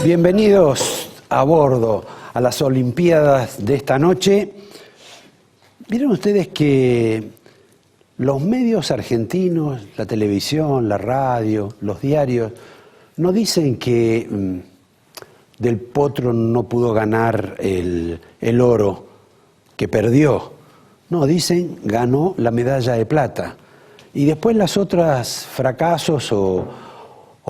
Bienvenidos a bordo a las Olimpiadas de esta noche. Vieron ustedes que los medios argentinos, la televisión, la radio, los diarios, no dicen que Del Potro no pudo ganar el oro, que perdió. No, dicen ganó la medalla de plata. Y después las otras fracasos o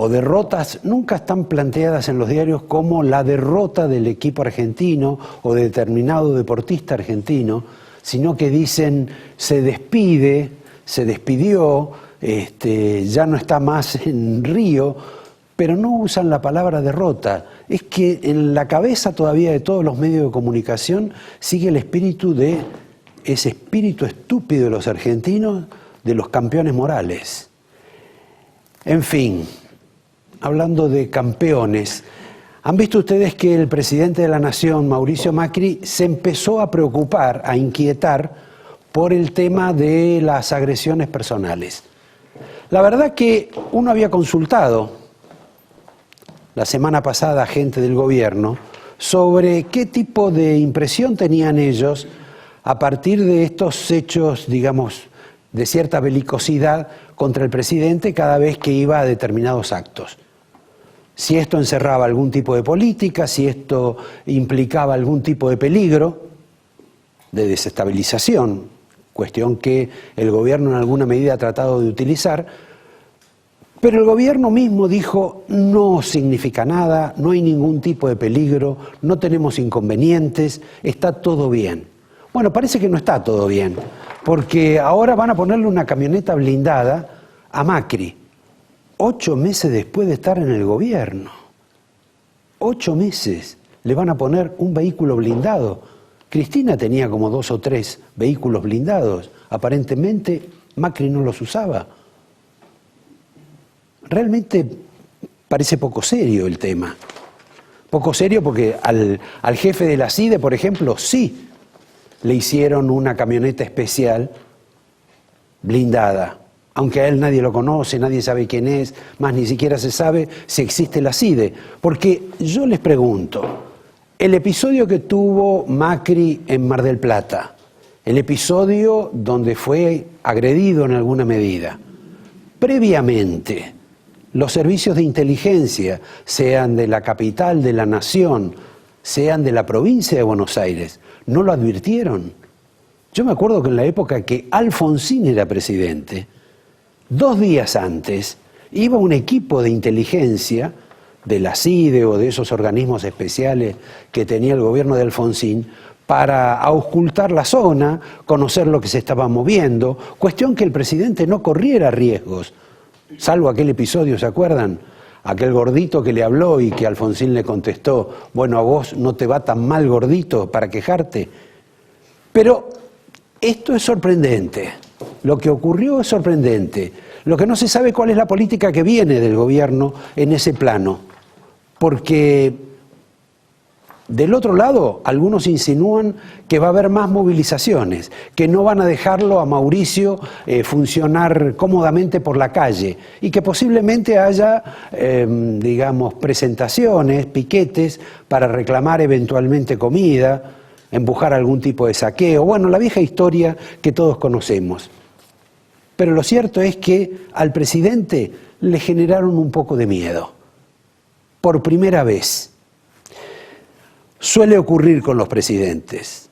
derrotas nunca están planteadas en los diarios como la derrota del equipo argentino o de determinado deportista argentino, sino que dicen se despidió, ya no está más en Río, pero no usan la palabra derrota. Es que en la cabeza todavía de todos los medios de comunicación sigue el espíritu de ese espíritu estúpido de los argentinos, de los campeones morales. En fin, hablando de campeones, ¿han visto ustedes que el presidente de la Nación, Mauricio Macri, se empezó a preocupar, a inquietar por el tema de las agresiones personales? La verdad que uno había consultado la semana pasada a gente del gobierno sobre qué tipo de impresión tenían ellos a partir de estos hechos, digamos, de cierta belicosidad contra el presidente cada vez que iba a determinados actos. Si esto encerraba algún tipo de política, si esto implicaba algún tipo de peligro, de desestabilización, cuestión que el gobierno en alguna medida ha tratado de utilizar, pero el gobierno mismo dijo no significa nada, no hay ningún tipo de peligro, no tenemos inconvenientes, está todo bien. Bueno, parece que no está todo bien, porque ahora van a ponerle una camioneta blindada a Macri, 8 meses después de estar en el gobierno. 8 meses le van a poner un vehículo blindado. Cristina tenía como 2 o 3 vehículos blindados, aparentemente Macri no los usaba. Realmente parece poco serio el tema. Poco serio porque al jefe de la CIDE, por ejemplo, sí le hicieron una camioneta especial blindada. Aunque a él nadie lo conoce, nadie sabe quién es, más ni siquiera se sabe si existe la CIDE. Porque yo les pregunto, el episodio que tuvo Macri en Mar del Plata, el episodio donde fue agredido en alguna medida, previamente, los servicios de inteligencia, sean de la capital, de la nación, sean de la provincia de Buenos Aires, ¿no lo advirtieron? Yo me acuerdo que en la época que Alfonsín era presidente, 2 días antes, iba un equipo de inteligencia de la CIDE o de esos organismos especiales que tenía el gobierno de Alfonsín para auscultar la zona, conocer lo que se estaba moviendo, cuestión que el presidente no corriera riesgos, salvo aquel episodio, ¿se acuerdan? Aquel gordito que le habló y que Alfonsín le contestó, bueno, a vos no te va tan mal, gordito, para quejarte. Pero esto es sorprendente, lo que ocurrió es sorprendente. Lo que no se sabe cuál es la política que viene del gobierno en ese plano, porque del otro lado algunos insinúan que va a haber más movilizaciones, que no van a dejarlo a Mauricio funcionar cómodamente por la calle y que posiblemente haya, digamos, presentaciones, piquetes para reclamar eventualmente comida, empujar algún tipo de saqueo, bueno, la vieja historia que todos conocemos. Pero lo cierto es que al presidente le generaron un poco de miedo, por primera vez. Suele ocurrir con los presidentes.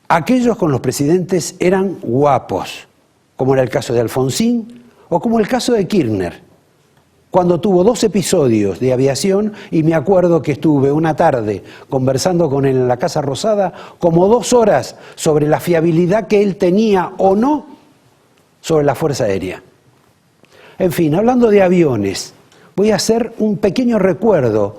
Aquellos con los presidentes eran guapos, como era el caso de Alfonsín o como el caso de Kirchner, cuando tuvo 2 episodios de aviación y me acuerdo que estuve una tarde conversando con él en la Casa Rosada como 2 horas sobre la fiabilidad que él tenía o no sobre la Fuerza Aérea. En fin, hablando de aviones, voy a hacer un pequeño recuerdo,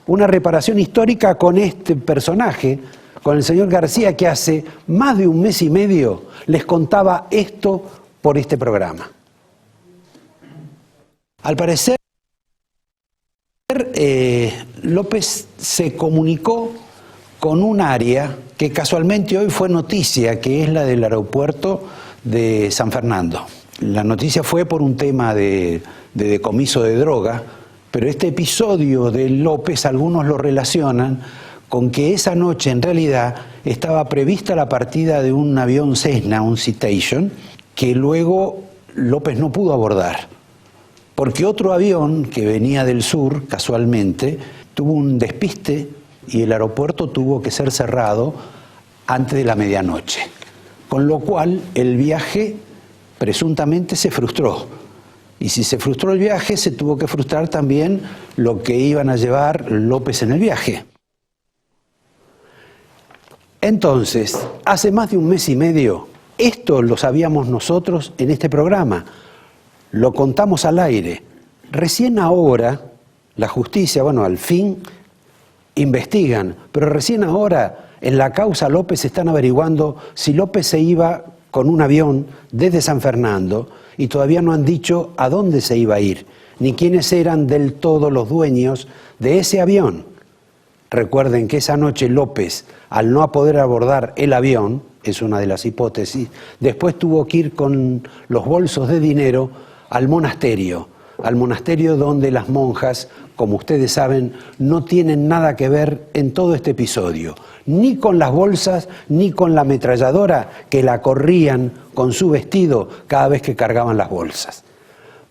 una reparación histórica con este personaje, con el señor García, que hace más de 1 mes y medio les contaba esto por este programa. Al parecer, López se comunicó con un área que casualmente hoy fue noticia, que es la del aeropuerto de San Fernando. La noticia fue por un tema de decomiso de droga Pero este episodio de López algunos lo relacionan con que esa noche en realidad estaba prevista la partida de un avión Cessna, un Citation, que luego López no pudo abordar, porque otro avión que venía del sur, casualmente, tuvo un despiste y el aeropuerto tuvo que ser cerrado antes de la medianoche, con lo cual el viaje presuntamente se frustró. Y si se frustró el viaje, se tuvo que frustrar también lo que iban a llevar López en el viaje. Entonces, hace más de un mes y medio, esto lo sabíamos nosotros en este programa, lo contamos al aire. Recién ahora, la justicia, bueno, al fin investigan, pero recién ahora en la causa López están averiguando si López se iba con un avión desde San Fernando y todavía no han dicho a dónde se iba a ir, ni quiénes eran del todo los dueños de ese avión. Recuerden que esa noche López, al no poder abordar el avión, es una de las hipótesis, después tuvo que ir con los bolsos de dinero al monasterio donde las monjas, como ustedes saben, no tienen nada que ver en todo este episodio, ni con las bolsas, ni con la ametralladora que la corrían con su vestido cada vez que cargaban las bolsas.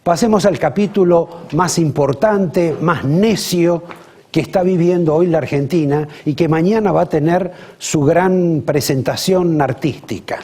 Pasemos al capítulo más importante, más necio, que está viviendo hoy la Argentina y que mañana va a tener su gran presentación artística.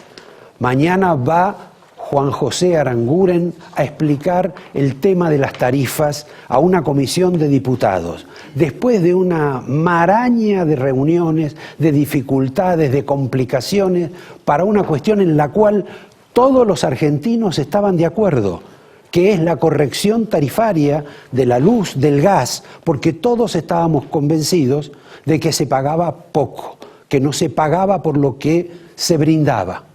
Mañana va Juan José Aranguren a explicar el tema de las tarifas a una comisión de diputados. Después de una maraña de reuniones, de dificultades, de complicaciones, para una cuestión en la cual todos los argentinos estaban de acuerdo, que es la corrección tarifaria de la luz, del gas, porque todos estábamos convencidos de que se pagaba poco, que no se pagaba por lo que se brindaba.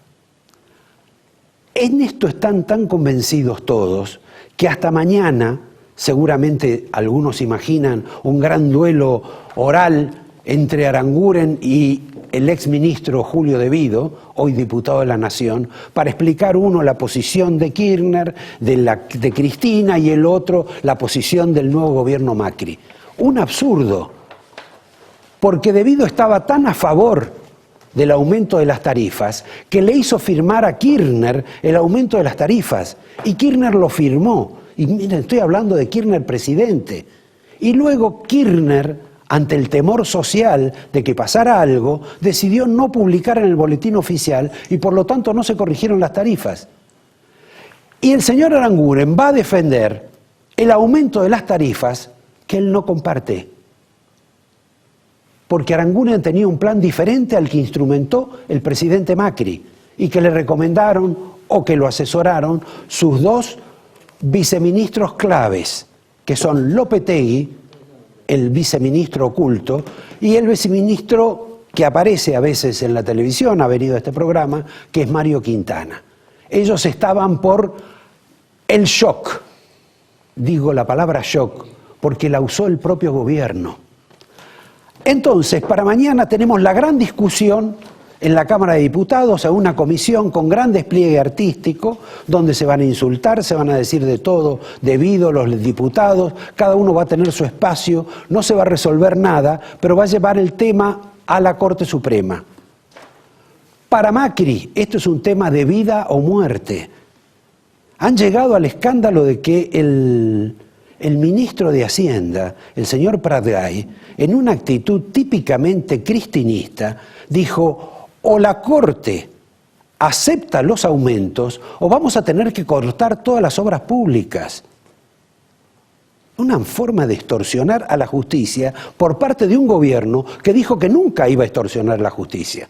En esto están tan convencidos todos que hasta mañana, seguramente algunos imaginan un gran duelo oral entre Aranguren y el exministro Julio De Vido, hoy diputado de la Nación, para explicar uno la posición de Kirchner, de Cristina, y el otro la posición del nuevo gobierno Macri. Un absurdo, porque De Vido estaba tan a favor del aumento de las tarifas que le hizo firmar a Kirchner el aumento de las tarifas, y Kirchner lo firmó. Y miren, estoy hablando de Kirchner presidente. Y luego Kirchner, ante el temor social de que pasara algo, decidió no publicar en el boletín oficial y por lo tanto no se corrigieron las tarifas. Y el señor Aranguren va a defender el aumento de las tarifas que él no comparte. Porque Aranguren tenía un plan diferente al que instrumentó el presidente Macri y que le recomendaron o que lo asesoraron sus dos viceministros claves, que son Lopetegui, el viceministro oculto, y el viceministro que aparece a veces en la televisión, ha venido a este programa, que es Mario Quintana. Ellos estaban por el shock, digo la palabra shock, porque la usó el propio gobierno. Entonces, para mañana tenemos la gran discusión en la Cámara de Diputados, a una comisión con gran despliegue artístico, donde se van a insultar, se van a decir de todo, debido a los diputados, cada uno va a tener su espacio, no se va a resolver nada, pero va a llevar el tema a la Corte Suprema. Para Macri, esto es un tema de vida o muerte. Han llegado al escándalo de que el ministro de Hacienda, el señor Pratgay, en una actitud típicamente cristinista, dijo: o la Corte acepta los aumentos o vamos a tener que cortar todas las obras públicas. Una forma de extorsionar a la justicia por parte de un gobierno que dijo que nunca iba a extorsionar la justicia.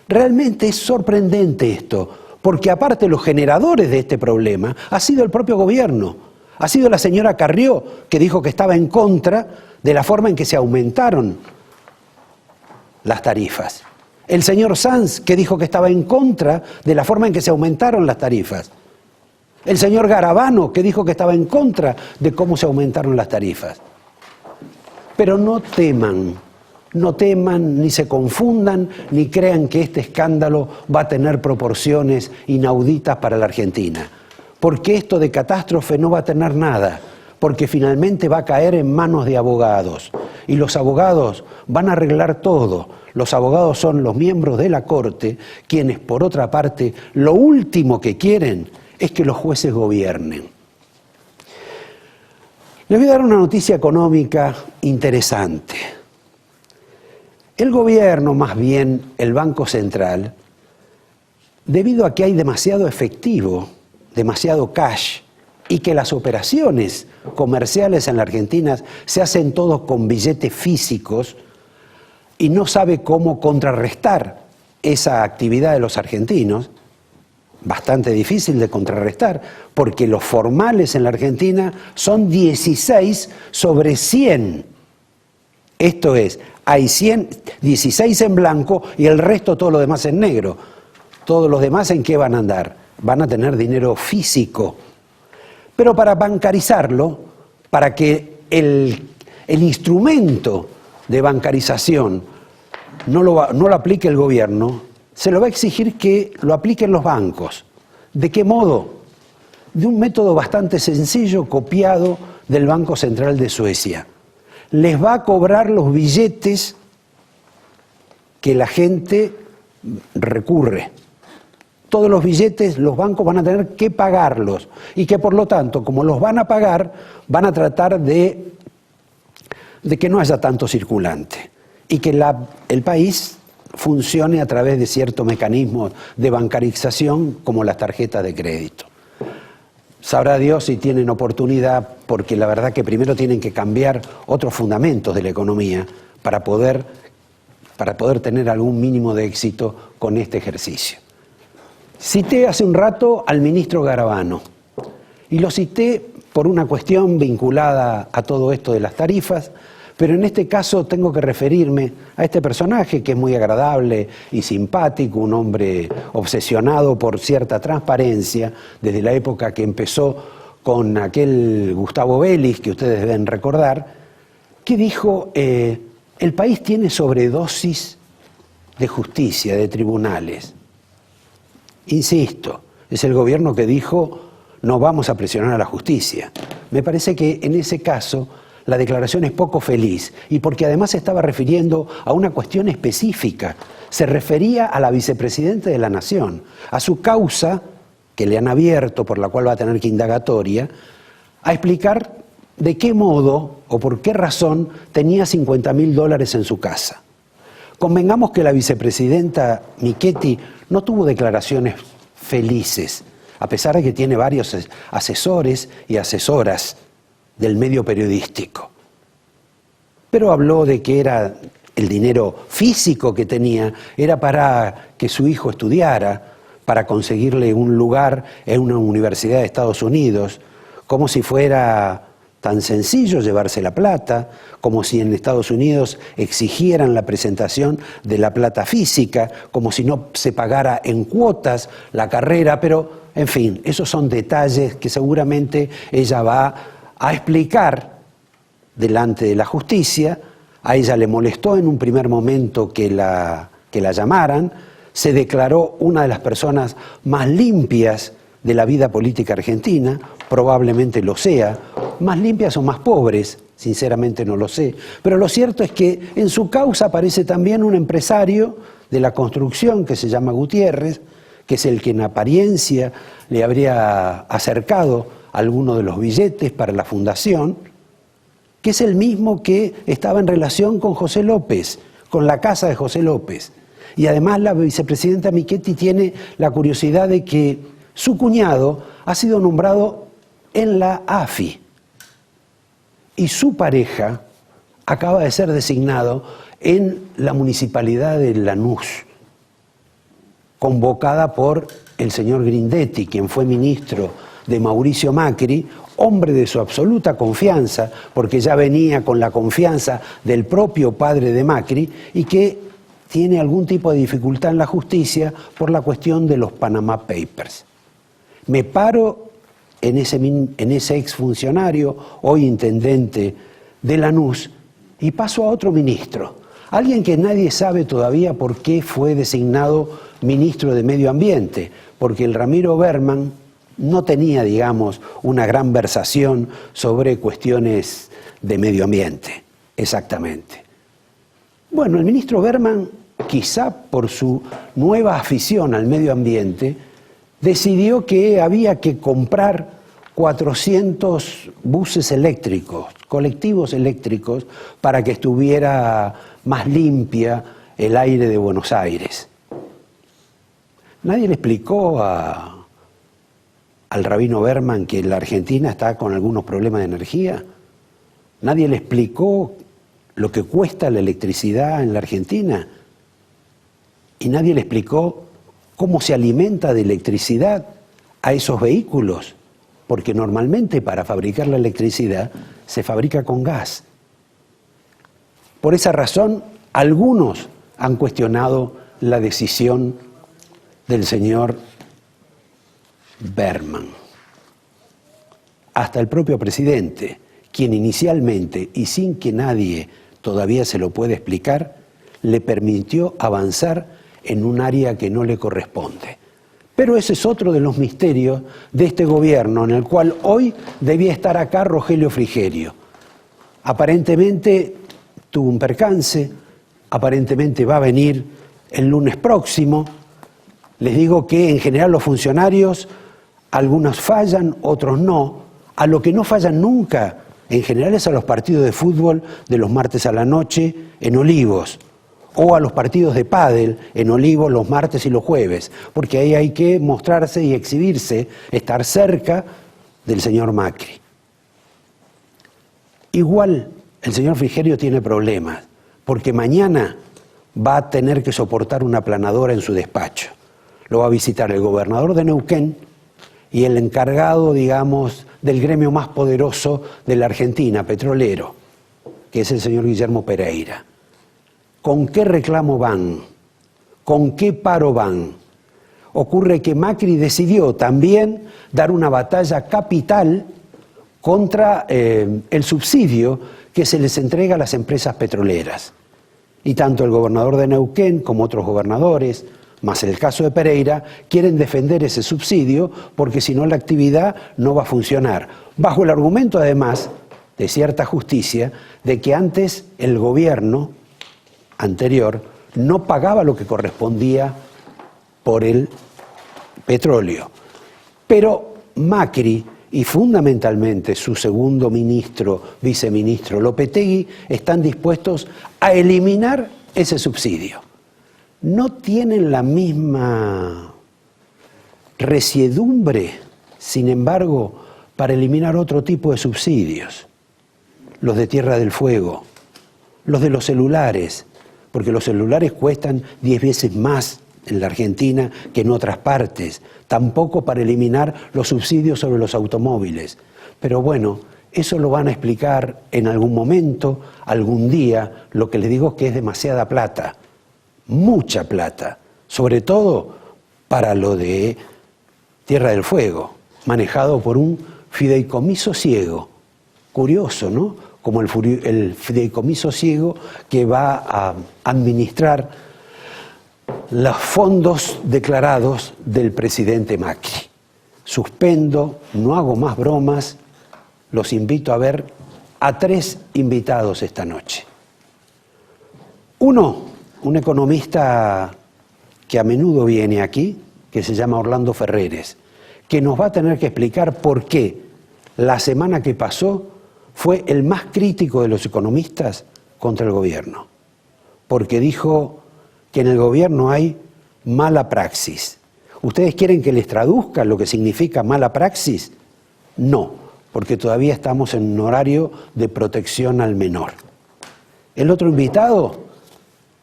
Realmente es sorprendente esto, porque aparte los generadores de este problema ha sido el propio gobierno. Ha sido la señora Carrió, que dijo que estaba en contra de la forma en que se aumentaron las tarifas. El señor Sanz, que dijo que estaba en contra de la forma en que se aumentaron las tarifas. El señor Garabano, que dijo que estaba en contra de cómo se aumentaron las tarifas. Pero no teman ni se confundan, ni crean que este escándalo va a tener proporciones inauditas para la Argentina. Porque esto de catástrofe no va a tener nada. porque finalmente va a caer en manos de abogados. Y los abogados van a arreglar todo. Los abogados son los miembros de la Corte, quienes, por otra parte, lo último que quieren es que los jueces gobiernen. Les voy a dar una noticia económica interesante. El gobierno, más bien el Banco Central, debido a que hay demasiado efectivo, demasiado cash, y que las operaciones comerciales en la Argentina se hacen todos con billetes físicos y no sabe cómo contrarrestar esa actividad de los argentinos, bastante difícil de contrarrestar, porque los formales en la Argentina son 16 sobre 100. Esto es, hay 16 en blanco y el resto todo lo demás en negro. Todos los demás, ¿en qué van a andar? Van a tener dinero físico. Pero para bancarizarlo, para que el instrumento de bancarización no lo aplique el gobierno, se lo va a exigir que lo apliquen los bancos. ¿De qué modo? De un método bastante sencillo, copiado del Banco Central de Suecia. Les va a cobrar los billetes que la gente recurre. Todos los billetes los bancos van a tener que pagarlos y que por lo tanto, como los van a pagar, van a tratar de que no haya tanto circulante y que el país funcione a través de ciertos mecanismos de bancarización como las tarjetas de crédito. Sabrá Dios si tienen oportunidad, porque la verdad que primero tienen que cambiar otros fundamentos de la economía para poder tener algún mínimo de éxito con este ejercicio. Cité hace un rato al ministro Garabano y lo cité por una cuestión vinculada a todo esto de las tarifas, pero en este caso tengo que referirme a este personaje que es muy agradable y simpático, un hombre obsesionado por cierta transparencia desde la época que empezó con aquel Gustavo Vélez, que ustedes deben recordar, que dijo, el país tiene sobredosis de justicia, de tribunales. Insisto, es el gobierno que dijo no vamos a presionar a la justicia. Me parece que en ese caso la declaración es poco feliz y porque además se estaba refiriendo a una cuestión específica. Se refería a la vicepresidenta de la Nación, a su causa que le han abierto, por la cual va a tener que indagatoria, a explicar de qué modo o por qué razón tenía $50.000 en su casa. Convengamos que la vicepresidenta Michetti no tuvo declaraciones felices, a pesar de que tiene varios asesores y asesoras del medio periodístico. Pero habló de que era el dinero físico que tenía, era para que su hijo estudiara, para conseguirle un lugar en una universidad de Estados Unidos, como si fuera tan sencillo llevarse la plata, como si en Estados Unidos exigieran la presentación de la plata física, como si no se pagara en cuotas la carrera, pero en fin, esos son detalles que seguramente ella va a explicar delante de la justicia. A ella le molestó en un primer momento que la llamaran, se declaró una de las personas más limpias de la vida política argentina, probablemente lo sea, más limpias o más pobres, sinceramente no lo sé, pero lo cierto es que en su causa aparece también un empresario de la construcción que se llama Gutiérrez, que es el que en apariencia le habría acercado alguno de los billetes para la fundación, que es el mismo que estaba en relación con José López, con la casa de José López. Y además la vicepresidenta Michetti tiene la curiosidad de que su cuñado ha sido nombrado en la AFI y su pareja acaba de ser designado en la municipalidad de Lanús, convocada por el señor Grindetti, quien fue ministro de Mauricio Macri, hombre de su absoluta confianza, porque ya venía con la confianza del propio padre de Macri y que tiene algún tipo de dificultad en la justicia por la cuestión de los Panama Papers. Me paro en ese exfuncionario, hoy intendente de Lanús, y paso a otro ministro, alguien que nadie sabe todavía por qué fue designado ministro de Medio Ambiente, porque el Ramiro Berman no tenía, digamos, una gran versación sobre cuestiones de medio ambiente, exactamente. Bueno, el ministro Berman, quizá por su nueva afición al medio ambiente, decidió que había que comprar 400 buses eléctricos, colectivos eléctricos, para que estuviera más limpia el aire de Buenos Aires. Nadie le explicó al rabino Berman que la Argentina está con algunos problemas de energía. Nadie le explicó lo que cuesta la electricidad en la Argentina. Y nadie le explicó cómo se alimenta de electricidad a esos vehículos, porque normalmente para fabricar la electricidad se fabrica con gas. Por esa razón, algunos han cuestionado la decisión del señor Berman. Hasta el propio presidente, quien inicialmente, y sin que nadie todavía se lo pueda explicar, le permitió avanzar en un área que no le corresponde. Pero ese es otro de los misterios de este gobierno, en el cual hoy debía estar acá Rogelio Frigerio. Aparentemente tuvo un percance, aparentemente va a venir el lunes próximo. Les digo que en general los funcionarios, algunos fallan, otros no. A lo que no fallan nunca, en general, es a los partidos de fútbol de los martes a la noche en Olivos, o a los partidos de pádel en Olivos los martes y los jueves, porque ahí hay que mostrarse y exhibirse, estar cerca del señor Macri. Igual el señor Frigerio tiene problemas, porque mañana va a tener que soportar una aplanadora en su despacho. Lo va a visitar el gobernador de Neuquén y el encargado, digamos, del gremio más poderoso de la Argentina, petrolero, que es el señor Guillermo Pereira. ¿Con qué reclamo van? ¿Con qué paro van? Ocurre que Macri decidió también dar una batalla capital contra el subsidio que se les entrega a las empresas petroleras. Y tanto el gobernador de Neuquén como otros gobernadores, más el caso de Pereira, quieren defender ese subsidio porque si no la actividad no va a funcionar. Bajo el argumento, además, de cierta justicia, de que antes el gobierno anterior no pagaba lo que correspondía por el petróleo. Pero Macri y fundamentalmente su segundo ministro, viceministro Lopetegui, están dispuestos a eliminar ese subsidio. No tienen la misma resiedumbre, sin embargo, para eliminar otro tipo de subsidios, los de Tierra del Fuego, los de los celulares, porque los celulares cuestan 10 veces más en la Argentina que en otras partes, tampoco para eliminar los subsidios sobre los automóviles. Pero bueno, eso lo van a explicar en algún momento, algún día. Lo que les digo es que es demasiada plata, mucha plata, sobre todo para lo de Tierra del Fuego, manejado por un fideicomiso ciego. Curioso, ¿no? Como el fideicomiso ciego que va a administrar los fondos declarados del presidente Macri. Suspendo, no hago más bromas, los invito a ver a 3 invitados esta noche. Uno, un economista que a menudo viene aquí, que se llama Orlando Ferreres, que nos va a tener que explicar por qué la semana que pasó fue el más crítico de los economistas contra el gobierno, porque dijo que en el gobierno hay mala praxis. ¿Ustedes quieren que les traduzca lo que significa mala praxis? No, porque todavía estamos en un horario de protección al menor. El otro invitado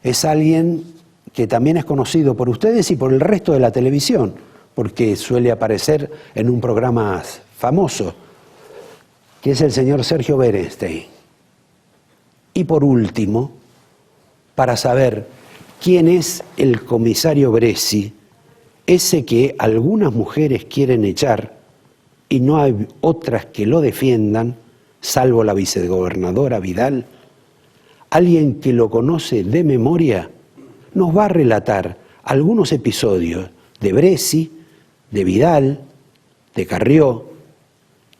es alguien que también es conocido por ustedes y por el resto de la televisión, porque suele aparecer en un programa famoso, que es el señor Sergio Berenstein. Y por último, para saber quién es el comisario Bressi, ese que algunas mujeres quieren echar y no hay otras que lo defiendan, salvo la vicegobernadora Vidal, alguien que lo conoce de memoria, nos va a relatar algunos episodios de Bressi, de Vidal de Carrió,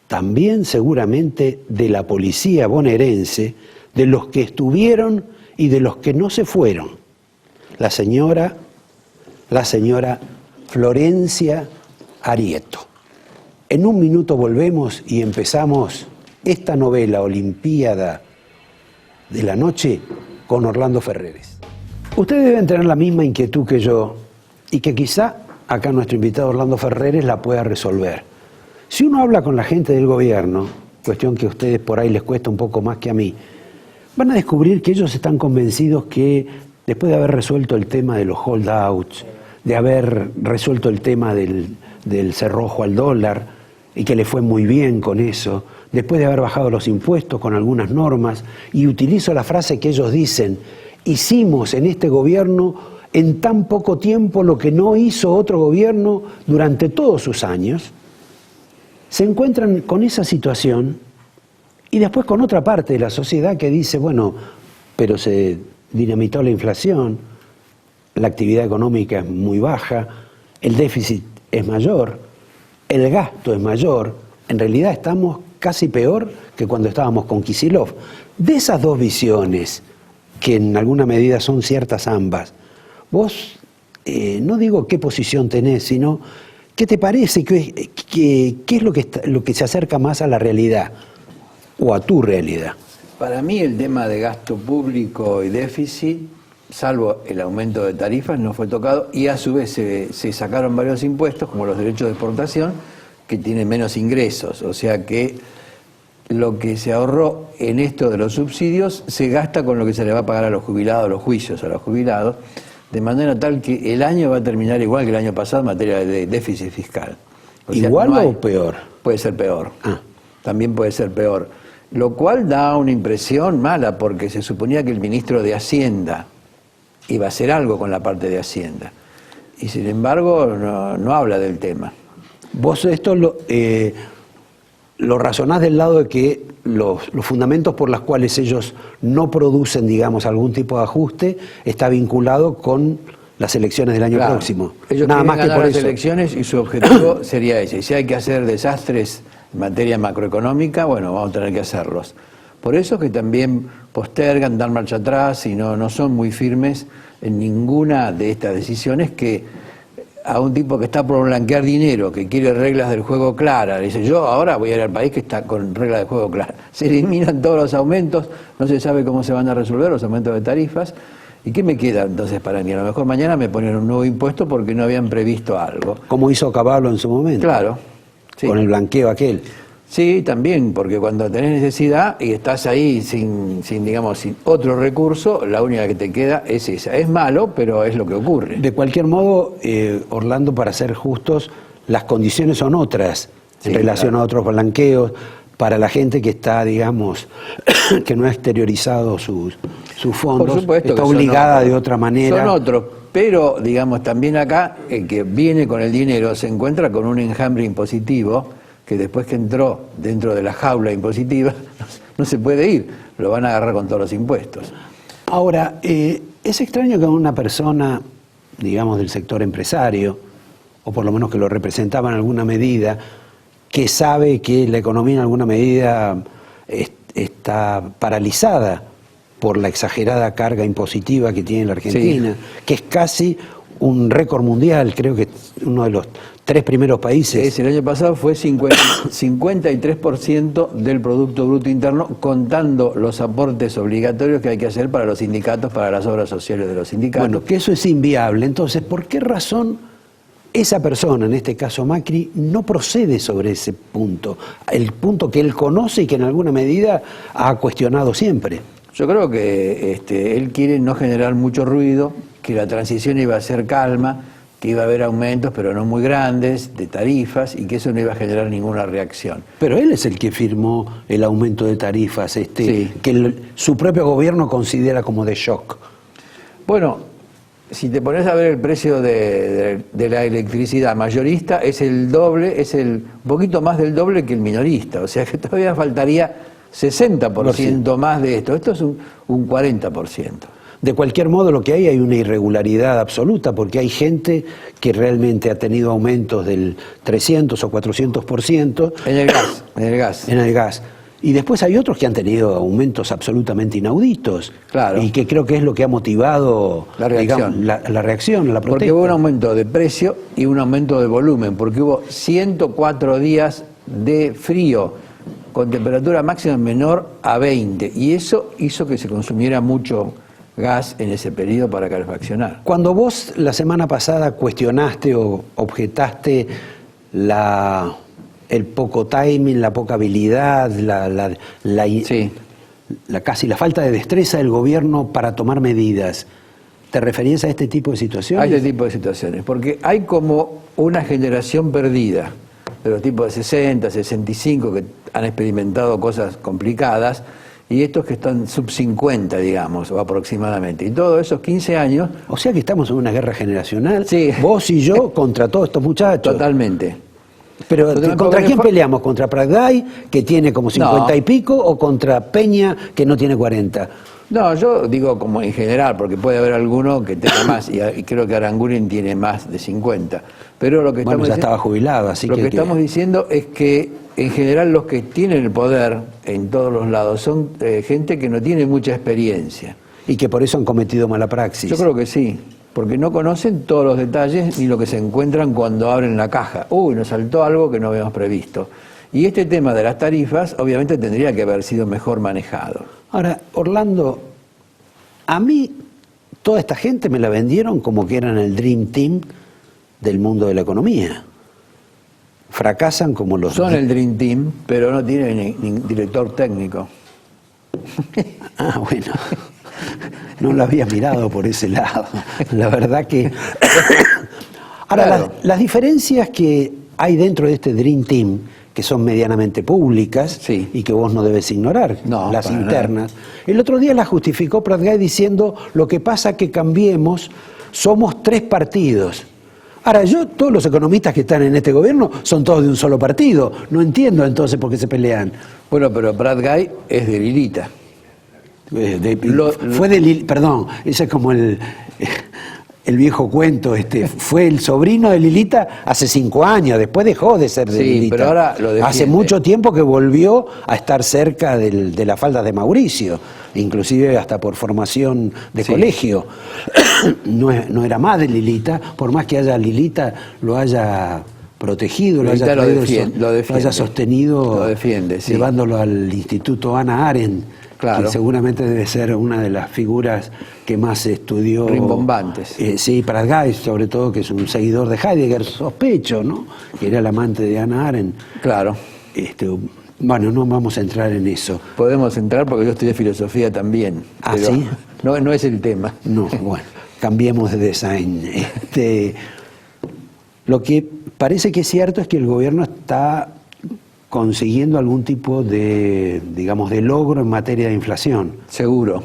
también seguramente de la policía bonaerense, de los que estuvieron y de los que no se fueron. La señora Florencia Arieto. En un minuto volvemos y empezamos esta novela Olimpiada de la Noche con Orlando Ferreres. Ustedes deben tener la misma inquietud que yo y que quizá acá nuestro invitado Orlando Ferreres la pueda resolver. Si uno habla con la gente del gobierno, cuestión que a ustedes por ahí les cuesta un poco más que a mí, van a descubrir que ellos están convencidos que después de haber resuelto el tema de los holdouts, de haber resuelto el tema del cerrojo al dólar y que le fue muy bien con eso, después de haber bajado los impuestos con algunas normas, y utilizo la frase que ellos dicen, hicimos en este gobierno en tan poco tiempo lo que no hizo otro gobierno durante todos sus años, se encuentran con esa situación y después con otra parte de la sociedad que dice, bueno, pero se dinamitó la inflación, la actividad económica es muy baja, el déficit es mayor, el gasto es mayor, en realidad estamos casi peor que cuando estábamos con Kicillof. De esas dos visiones, que en alguna medida son ciertas ambas, vos, no digo qué posición tenés, sino qué te parece, qué es lo que se acerca más a la realidad o a tu realidad. Para mí el tema de gasto público y déficit, salvo el aumento de tarifas, no fue tocado, y a su vez se sacaron varios impuestos, como los derechos de exportación, que tienen menos ingresos. O sea que lo que se ahorró en esto de los subsidios se gasta con lo que se le va a pagar a los jubilados, los juicios a los jubilados, de manera tal que el año va a terminar igual que el año pasado en materia de déficit fiscal. O sea, ¿igual no hay, o peor? Puede ser peor. Ah. También puede ser peor. Lo cual da una impresión mala, porque se suponía que el ministro de Hacienda iba a hacer algo con la parte de Hacienda. Y sin embargo no habla del tema. Vos esto lo razonás del lado de que los fundamentos por los cuales ellos no producen, digamos, algún tipo de ajuste está vinculado con las elecciones del año próximo. Ellos nada quieren más que ganar por las eso. elecciones y su objetivo sería ese. Y si hay que hacer desastres en materia macroeconómica, bueno, vamos a tener que hacerlos. Por eso es que también postergan, dan marcha atrás y no son muy firmes en ninguna de estas decisiones, que a un tipo que está por blanquear dinero, que quiere reglas del juego claras, le dice, yo ahora voy a ir al país que está con reglas de juego claras. Se eliminan todos los aumentos, no se sabe cómo se van a resolver los aumentos de tarifas. ¿Y qué me queda entonces para mí? A lo mejor mañana me ponen un nuevo impuesto porque no habían previsto algo. Como hizo Caballo en su momento. Claro. Sí. Con el blanqueo aquel. Sí, también, porque cuando tenés necesidad y estás ahí sin otro recurso, la única que te queda es esa. Es malo, pero es lo que ocurre. De cualquier modo, Orlando, para ser justos, las condiciones son otras en relación a otros blanqueos. Para la gente que está, digamos, que no ha exteriorizado sus fondos, Por supuesto está que son obligada otros. de otra manera. Son otros, pero, digamos, también acá, el que viene con el dinero se encuentra con un enjambre impositivo que después que entró dentro de la jaula impositiva no se puede ir, lo van a agarrar con todos los impuestos. Ahora, es extraño que una persona, digamos, del sector empresario, o por lo menos que lo representaba en alguna medida, que sabe que la economía en alguna medida está paralizada por la exagerada carga impositiva que tiene la Argentina, que es casi un récord mundial, creo que uno de los 3 primeros países. El año pasado fue 53% del Producto Bruto Interno, contando los aportes obligatorios que hay que hacer para los sindicatos, para las obras sociales de los sindicatos. Bueno, que eso es inviable. Entonces, ¿por qué razón esa persona, en este caso Macri, no procede sobre ese punto? El punto que él conoce y que en alguna medida ha cuestionado siempre. Yo creo que él quiere no generar mucho ruido, que la transición iba a ser calma, que iba a haber aumentos, pero no muy grandes, de tarifas, y que eso no iba a generar ninguna reacción. Pero él es el que firmó el aumento de tarifas, Sí. que su propio gobierno considera como de shock. Bueno, si te pones a ver el precio de la electricidad mayorista, es el doble, un poquito más del doble que el minorista, o sea que todavía faltaría 60% más de esto. Esto es un 40%. De cualquier modo, lo que hay una irregularidad absoluta, porque hay gente que realmente ha tenido aumentos del 300 o 400%. En el gas, en el gas. En el gas. Y después hay otros que han tenido aumentos absolutamente inauditos. Claro. Y que creo que es lo que ha motivado La reacción. digamos, la reacción, la protesta. Porque hubo un aumento de precio y un aumento de volumen, porque hubo 104 días de frío con temperatura máxima menor a 20, y eso hizo que se consumiera mucho gas en ese periodo para calefaccionar. Cuando vos la semana pasada cuestionaste o objetaste el poco timing, la poca habilidad, Sí. casi la falta de destreza del gobierno para tomar medidas, ¿te referías a este tipo de situaciones? A este tipo de situaciones, porque hay como una generación perdida de los tipos de 60, 65 que han experimentado cosas complicadas, y estos que están sub 50, digamos, o aproximadamente. Y todos esos 15 años... O sea que estamos en una guerra generacional, Sí. vos y yo contra todos estos muchachos. Totalmente. Pero ¿contra quién peleamos? ¿Contra Pratgay, que tiene como 50 y pico, o contra Peña, que no tiene 40? No, yo digo como en general, porque puede haber alguno que tenga más, y creo que Aranguren tiene más de 50. Pero lo que Bueno, estamos ya estaba jubilado, así lo que estamos diciendo es que en general los que tienen el poder en todos los lados son gente que no tiene mucha experiencia. Y que por eso han cometido mala praxis. Yo creo que sí, porque no conocen todos los detalles ni lo que se encuentran cuando abren la caja. Uy, nos saltó algo que no habíamos previsto. Y este tema de las tarifas obviamente tendría que haber sido mejor manejado. Ahora, Orlando, a mí toda esta gente me la vendieron como que eran el Dream Team del mundo de la economía. Fracasan como los... Son el Dream Team, pero no tienen ni director técnico. Ah, bueno. No lo había mirado por ese lado. La verdad que... Ahora, Claro. las diferencias que hay dentro de este Dream Team, que son medianamente públicas, Sí. y que vos no debes ignorar, No, las para internas. El otro día las justificó Pratgay diciendo, lo que pasa que Cambiemos, somos 3 partidos. Ahora, todos los economistas que están en este gobierno son todos de un solo partido. No entiendo entonces por qué se pelean. Bueno, pero Pratgay es de Lilita. Perdón, ese es como el viejo cuento, fue el sobrino de Lilita hace 5 años, después dejó de ser de Sí, Lilita. pero ahora lo defiende. Hace mucho tiempo que volvió a estar cerca de la falda de Mauricio, inclusive hasta por formación de Sí. colegio. No era más de Lilita, por más que Lilita lo haya protegido, Lilita lo defiende. lo haya sostenido, Lo defiende, sí. llevándolo al Instituto Hannah Arendt. Claro. Que seguramente debe ser una de las figuras que más estudió. Rimbombantes. Sí, Pratgay, sobre todo, que es un seguidor de Heidegger, sospecho, ¿no? Que era el amante de Hannah Arendt. Claro. Bueno, no vamos a entrar en eso. Podemos entrar porque yo estudié filosofía también. ¿Ah, pero sí? No es el tema. No, bueno, cambiemos de design. Lo que parece que es cierto es que el gobierno está consiguiendo algún tipo de, digamos, de logro en materia de inflación. Seguro.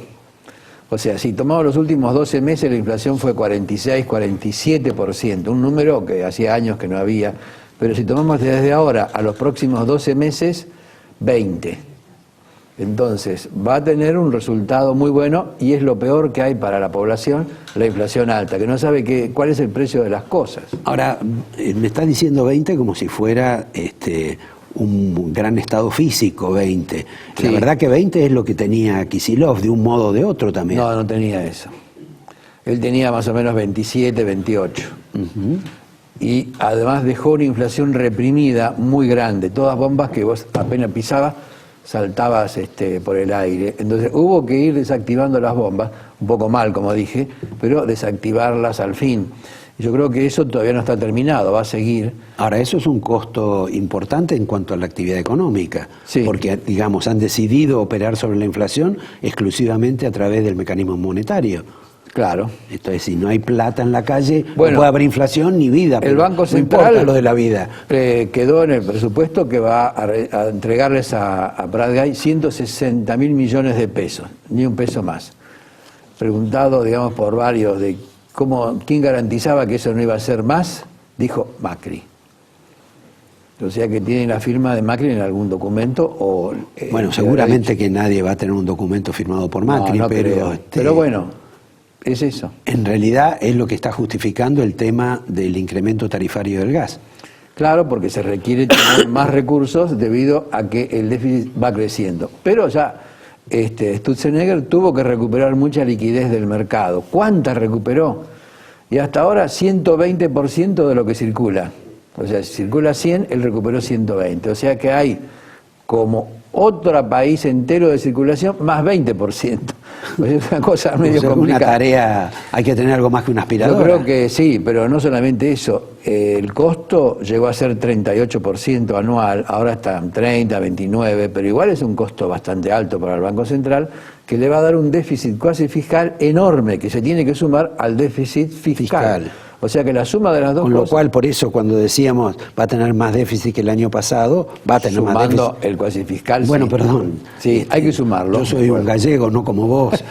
O sea, si tomamos los últimos 12 meses, la inflación fue 46, 47%, un número que hacía años que no había. Pero si tomamos desde ahora a los próximos 12 meses, 20. Entonces, va a tener un resultado muy bueno, y es lo peor que hay para la población, la inflación alta, que no sabe cuál es el precio de las cosas. Ahora, me está diciendo 20 como si fuera un gran estado físico, 20. Sí. La verdad que 20 es lo que tenía Kicillof, de un modo o de otro también. No tenía eso. Él tenía más o menos 27, 28. Ujú. Y además dejó una inflación reprimida muy grande. Todas bombas que vos apenas pisabas, saltabas por el aire. Entonces hubo que ir desactivando las bombas, un poco mal, como dije, pero desactivarlas al fin. Yo creo que eso todavía no está terminado, va a seguir. Ahora, eso es un costo importante en cuanto a la actividad económica, Sí. porque, digamos, han decidido operar sobre la inflación exclusivamente a través del mecanismo monetario. Claro. Entonces, si no hay plata en la calle, Bueno, no puede haber inflación ni vida. El pero Banco no Central importa lo de la vida. quedó en el presupuesto que va a entregarles a Pratgay 160.000 millones de pesos, ni un peso más. Preguntado, digamos, por varios de quién garantizaba que eso no iba a ser más, dijo Macri. O sea que tiene la firma de Macri en algún documento o... Bueno, seguramente que nadie va a tener un documento firmado por Macri, No pero... creo. Pero bueno, Es eso. En realidad es lo que está justificando el tema del incremento tarifario del gas. Claro, porque se requiere tener más recursos debido a que el déficit va creciendo. Pero ya Sturzenegger tuvo que recuperar mucha liquidez del mercado. ¿Cuánta recuperó? Y hasta ahora 120% de lo que circula. O sea, si circula 100, él recuperó 120. O sea que hay como otro país entero de circulación más 20%. Es una cosa medio complicada. Una tarea, hay que tener algo más que una aspiradora. Yo creo que sí, pero no solamente eso. El costo llegó a ser 38% anual, ahora está en 30, 29, pero igual es un costo bastante alto para el Banco Central, que le va a dar un déficit cuasi fiscal enorme, que se tiene que sumar al déficit fiscal. O sea que la suma de las dos cosas... Con lo cual, por eso, cuando decíamos va a tener más déficit que el año pasado, va a tener más déficit. Sumando el cuasi fiscal. Bueno, sí. Perdón. Sí, hay que sumarlo. Yo soy un gallego, no como vos.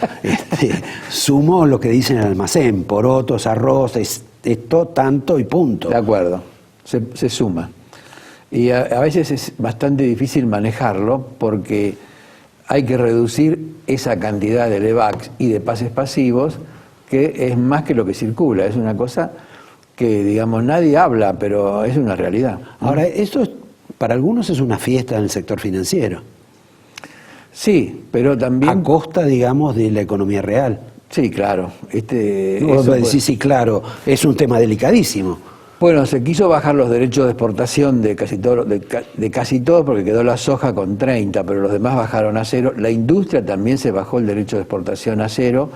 Sumo lo que dice en el almacén, porotos, arroz, esto, tanto y punto. De acuerdo, se suma. Y a veces es bastante difícil manejarlo porque hay que reducir esa cantidad de LEVAX y de pases pasivos, que es más que lo que circula, es una cosa que, digamos, nadie habla, pero es una realidad. Ahora, esto para algunos es una fiesta en el sector financiero. Sí, pero también... A costa, digamos, de la economía real. Sí, claro. Sí, claro, es un tema delicadísimo. Bueno, se quiso bajar los derechos de exportación de casi todos, porque quedó la soja con 30, pero los demás bajaron a 0. La industria también se bajó el derecho de exportación a 0,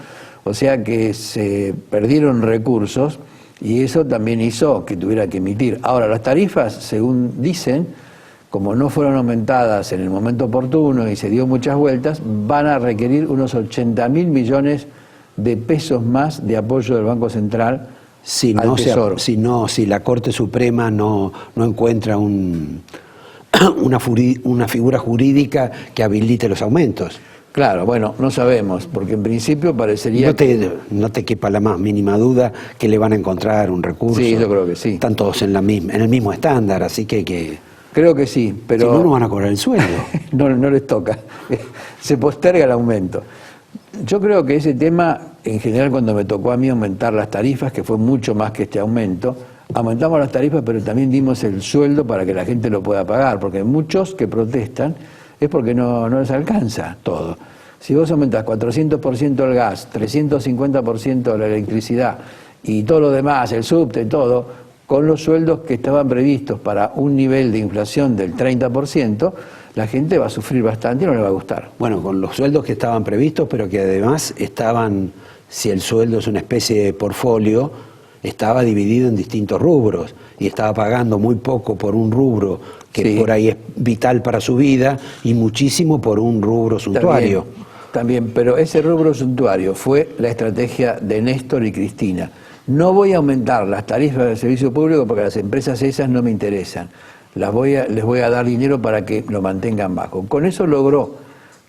o sea que se perdieron recursos y eso también hizo que tuviera que emitir. Ahora, las tarifas, según dicen, como no fueron aumentadas en el momento oportuno y se dio muchas vueltas, van a requerir unos 80.000 millones de pesos más de apoyo del Banco Central al Tesoro. Si la Corte Suprema no encuentra una figura jurídica que habilite los aumentos. Claro, bueno, no sabemos, porque en principio parecería... No te quepa la más mínima duda que le van a encontrar un recurso. Sí, yo creo que sí. Están todos en el mismo estándar, así que... Creo que sí, pero... Si no, no van a cobrar el sueldo. no les toca. Se posterga el aumento. Yo creo que ese tema, en general, cuando me tocó a mí aumentar las tarifas, que fue mucho más que este aumento, aumentamos las tarifas, pero también dimos el sueldo para que la gente lo pueda pagar, porque muchos que protestan es porque no les alcanza todo. Si vos aumentás 400% el gas, 350% la electricidad y todo lo demás, el subte, todo, con los sueldos que estaban previstos para un nivel de inflación del 30%, la gente va a sufrir bastante y no le va a gustar. Bueno, con los sueldos que estaban previstos, pero que además estaban, si el sueldo es una especie de portfolio, estaba dividido en distintos rubros y estaba pagando muy poco por un rubro que por ahí es vital para su vida y muchísimo por un rubro suntuario. También, pero ese rubro suntuario fue la estrategia de Néstor y Cristina. No voy a aumentar las tarifas del servicio público porque las empresas esas no me interesan. Les voy a dar dinero para que lo mantengan bajo. Con eso logró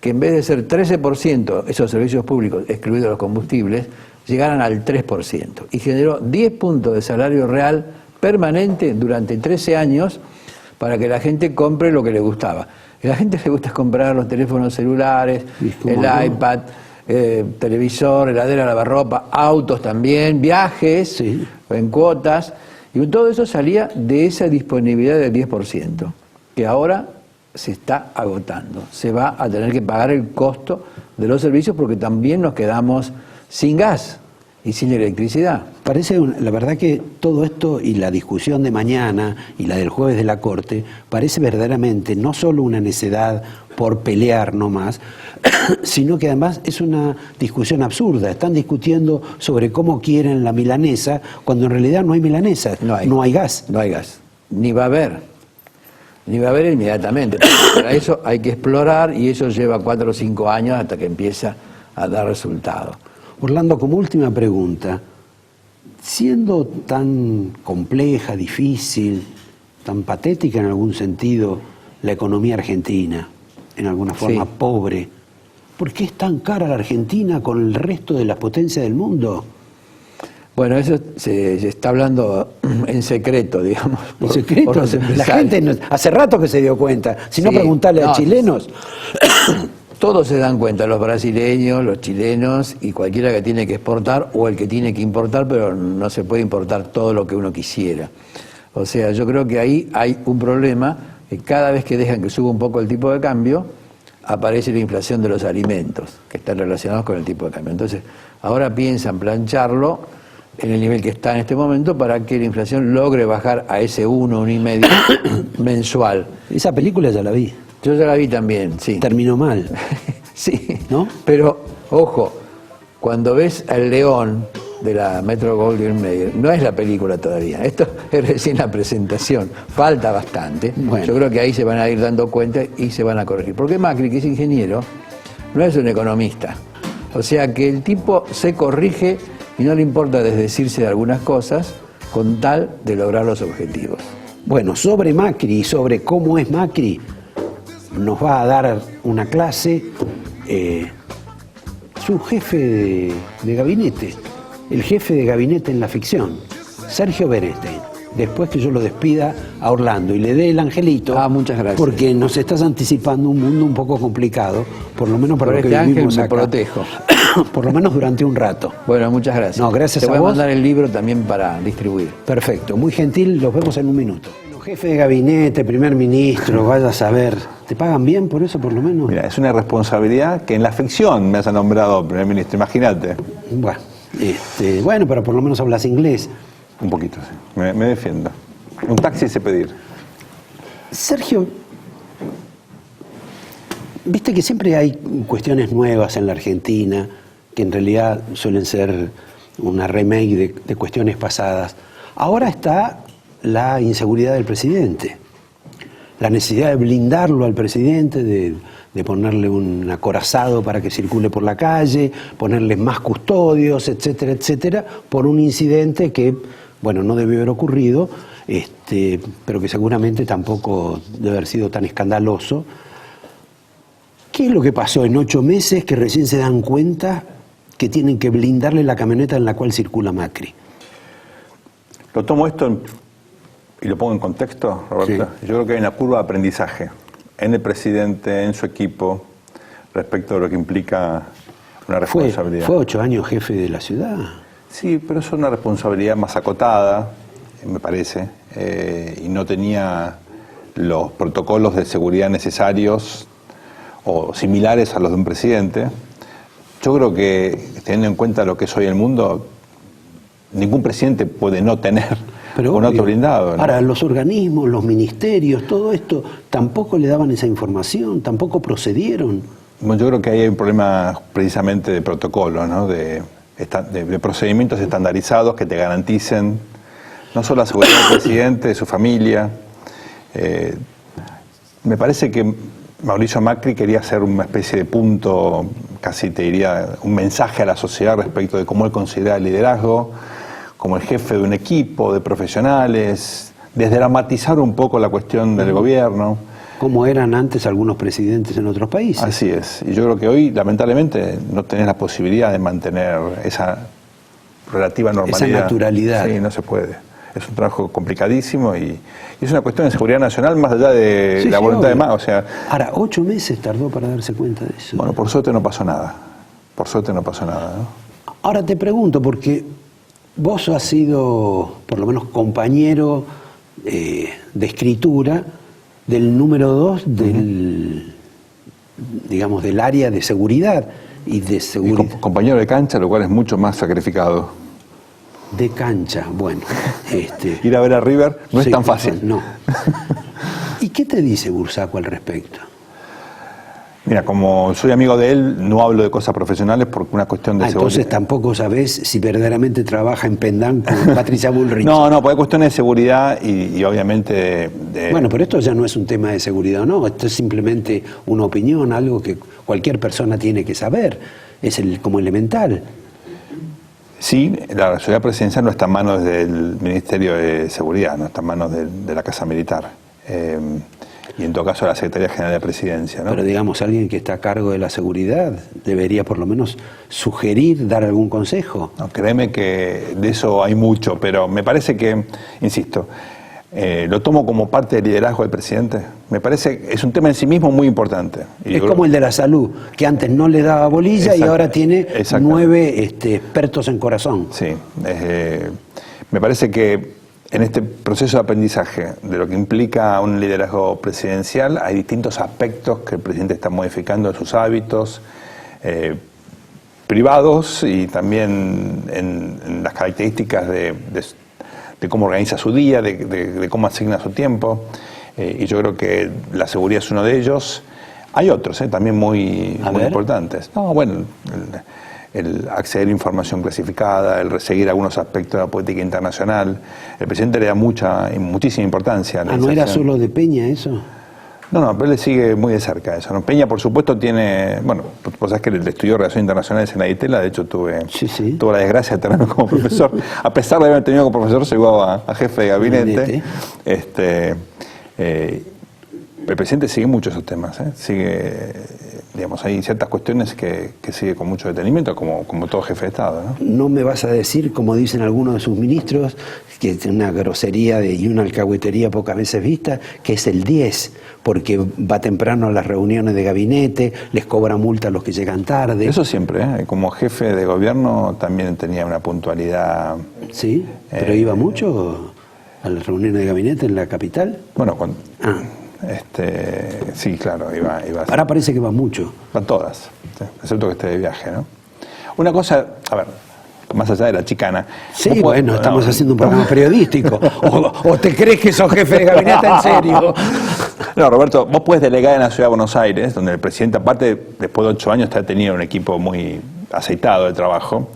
que en vez de ser 13% esos servicios públicos, excluidos los combustibles, llegaran al 3%. Y generó 10 puntos de salario real permanente durante 13 años para que la gente compre lo que le gustaba. A la gente le gusta comprar los teléfonos celulares, el iPad, televisor, heladera, lavarropa, autos también, viajes en cuotas. Y todo eso salía de esa disponibilidad del 10%, que ahora se está agotando. Se va a tener que pagar el costo de los servicios porque también nos quedamos sin gas y sin electricidad. La verdad que todo esto y la discusión de mañana y la del jueves de la Corte parece verdaderamente no solo una necedad por pelear nomás, sino que además es una discusión absurda. Están discutiendo sobre cómo quieren la milanesa cuando en realidad no hay milanesa, no hay gas. No hay gas, ni va a haber inmediatamente. Para eso hay que explorar y eso lleva 4 o 5 años hasta que empieza a dar resultados. Orlando, como última pregunta, siendo tan compleja, difícil, tan patética en algún sentido la economía argentina, en alguna forma pobre, ¿por qué es tan cara la Argentina con el resto de las potencias del mundo? Bueno, eso se está hablando en secreto, digamos. ¿En secreto? La gente hace rato que se dio cuenta. Si no, preguntarle a chilenos. todos se dan cuenta, los brasileños, los chilenos y cualquiera que tiene que exportar o el que tiene que importar, pero no se puede importar todo lo que uno quisiera. O sea, yo creo que ahí hay un problema, que cada vez que dejan que suba un poco el tipo de cambio, aparece la inflación de los alimentos, que están relacionados con el tipo de cambio. Entonces, ahora piensan plancharlo en el nivel que está en este momento para que la inflación logre bajar a ese 1,5 mensual. Esa película ya la vi. Yo ya la vi también, sí. Terminó mal. Sí, ¿no? Pero, ojo, cuando ves al león de la Metro Goldwyn Mayer, no es la película todavía, esto es recién la presentación, falta bastante. Bueno. Yo creo que ahí se van a ir dando cuenta y se van a corregir. Porque Macri, que es ingeniero, no es un economista. O sea que el tipo se corrige y no le importa desdecirse de algunas cosas con tal de lograr los objetivos. Bueno, sobre Macri y sobre cómo es Macri, nos va a dar una clase su jefe de gabinete, el jefe de gabinete en la ficción, Sergio Berenstein. Después que yo lo despida a Orlando y le dé el angelito. Muchas gracias. Porque nos estás anticipando un mundo un poco complicado, por lo menos para Por lo que este ángel vivimos me acá. protejo. Por lo menos durante un rato. Bueno, muchas gracias. No, gracias Te a voy vos. a mandar el libro también para distribuir. Perfecto, muy gentil, los vemos en un minuto. Jefe de gabinete, primer ministro, vaya a saber. ¿Te pagan bien por eso, por lo menos? Mira, es una responsabilidad que en la ficción me hayan nombrado primer ministro, imagínate. Bueno, pero por lo menos hablas inglés. Un poquito, sí. Me defiendo. Un taxi sé pedir. Sergio, viste que siempre hay cuestiones nuevas en la Argentina, que en realidad suelen ser una remake de cuestiones pasadas. Ahora está la inseguridad del presidente, la necesidad de blindarlo al presidente, de ponerle un acorazado para que circule por la calle, ponerle más custodios, etcétera, etcétera, por un incidente que, bueno, no debió haber ocurrido, pero que seguramente tampoco debe haber sido tan escandaloso. ¿Qué es lo que pasó en 8 meses que recién se dan cuenta que tienen que blindarle la camioneta en la cual circula Macri? Lo tomo esto y lo pongo en contexto, Roberto. Sí. Yo creo que hay una curva de aprendizaje en el presidente, en su equipo, respecto a lo que implica una responsabilidad. Fue 8 años jefe de la ciudad. Sí, pero es una responsabilidad más acotada, me parece, y no tenía los protocolos de seguridad necesarios o similares a los de un presidente. Yo creo que, teniendo en cuenta lo que es hoy el mundo, ningún presidente puede no tener un auto blindado, ¿no? Ahora, los organismos, los ministerios, todo esto, tampoco le daban esa información, tampoco procedieron. Bueno, yo creo que ahí hay un problema precisamente de protocolo, ¿no? de procedimientos estandarizados que te garanticen no solo la seguridad del presidente, de su familia. Me parece que Mauricio Macri quería hacer una especie de punto, casi te diría, un mensaje a la sociedad respecto de cómo él considera el liderazgo, como el jefe de un equipo de profesionales, desdramatizar un poco la cuestión del gobierno. Como eran antes algunos presidentes en otros países. Así es. Y yo creo que hoy, lamentablemente, no tenés la posibilidad de mantener esa relativa normalidad. Esa naturalidad. Sí, no se puede. Es un trabajo complicadísimo y es una cuestión de seguridad nacional más allá de la voluntad de más. O sea, ahora, 8 meses tardó para darse cuenta de eso. Bueno, por suerte no pasó nada. Por suerte no pasó nada, ¿no? Ahora te pregunto, porque vos has sido, por lo menos, compañero de escritura del número 2 del, digamos, del área de seguridad y de seguridad. Y compañero de cancha, lo cual es mucho más sacrificado. De cancha, bueno. Ir a ver a River no es tan fácil. No. ¿Y qué te dice Bursaco al respecto? Mira, como soy amigo de él, no hablo de cosas profesionales por una cuestión de seguridad. Entonces tampoco sabés si verdaderamente trabaja en Pendán con Patricia Bullrich. No, porque hay cuestiones de seguridad y obviamente de... Bueno, pero esto ya no es un tema de seguridad, no. Esto es simplemente una opinión, algo que cualquier persona tiene que saber. Es como elemental. Sí, la seguridad presidencial no está en manos del Ministerio de Seguridad, no está en manos de la Casa Militar. Y en todo caso la Secretaría General de Presidencia, ¿no? Pero digamos, alguien que está a cargo de la seguridad debería por lo menos sugerir, dar algún consejo. No, créeme que de eso hay mucho, pero me parece que, insisto, lo tomo como parte del liderazgo del presidente. Me parece que es un tema en sí mismo muy importante. Es como el de la salud, que antes no le daba bolilla y ahora tiene 9 expertos en corazón. Sí, me parece que en este proceso de aprendizaje de lo que implica un liderazgo presidencial hay distintos aspectos que el presidente está modificando en sus hábitos privados y también en las características de cómo organiza su día, de cómo asigna su tiempo. Y yo creo que la seguridad es uno de ellos. Hay otros también muy importantes. No, bueno, el acceder a información clasificada, el seguir algunos aspectos de la política internacional. El presidente le da muchísima importancia a la ¿no era solo de Peña eso? No, pero él le sigue muy de cerca eso, ¿no? Peña, por supuesto, tiene... Bueno, vos sabés que él estudió Relaciones Internacionales en la ITELA, de hecho tuve la desgracia de tenerlo como profesor. A pesar de haber tenido como profesor, llegó a jefe de gabinete. El presidente sigue mucho esos temas, sigue, digamos, hay ciertas cuestiones que sigue con mucho detenimiento, como todo jefe de Estado, ¿no? No me vas a decir, como dicen algunos de sus ministros, que es una grosería y una alcahuetería pocas veces vista, que es el 10, porque va temprano a las reuniones de gabinete, les cobra multa a los que llegan tarde. Eso siempre, como jefe de gobierno también tenía una puntualidad... ¿Sí? ¿Pero iba mucho a las reuniones de gabinete en la capital? Bueno, sí, claro, iba. Ahora parece que va mucho. Van todas, excepto que esté de viaje, ¿no? Una cosa, a ver, más allá de la chicana. Sí, bueno, estamos haciendo un programa periodístico. ¿O te crees que sos jefe de gabinete en serio? No, Roberto, vos podés delegar en la Ciudad de Buenos Aires, donde el presidente, aparte, después de 8 años, tenía un equipo muy aceitado de trabajo.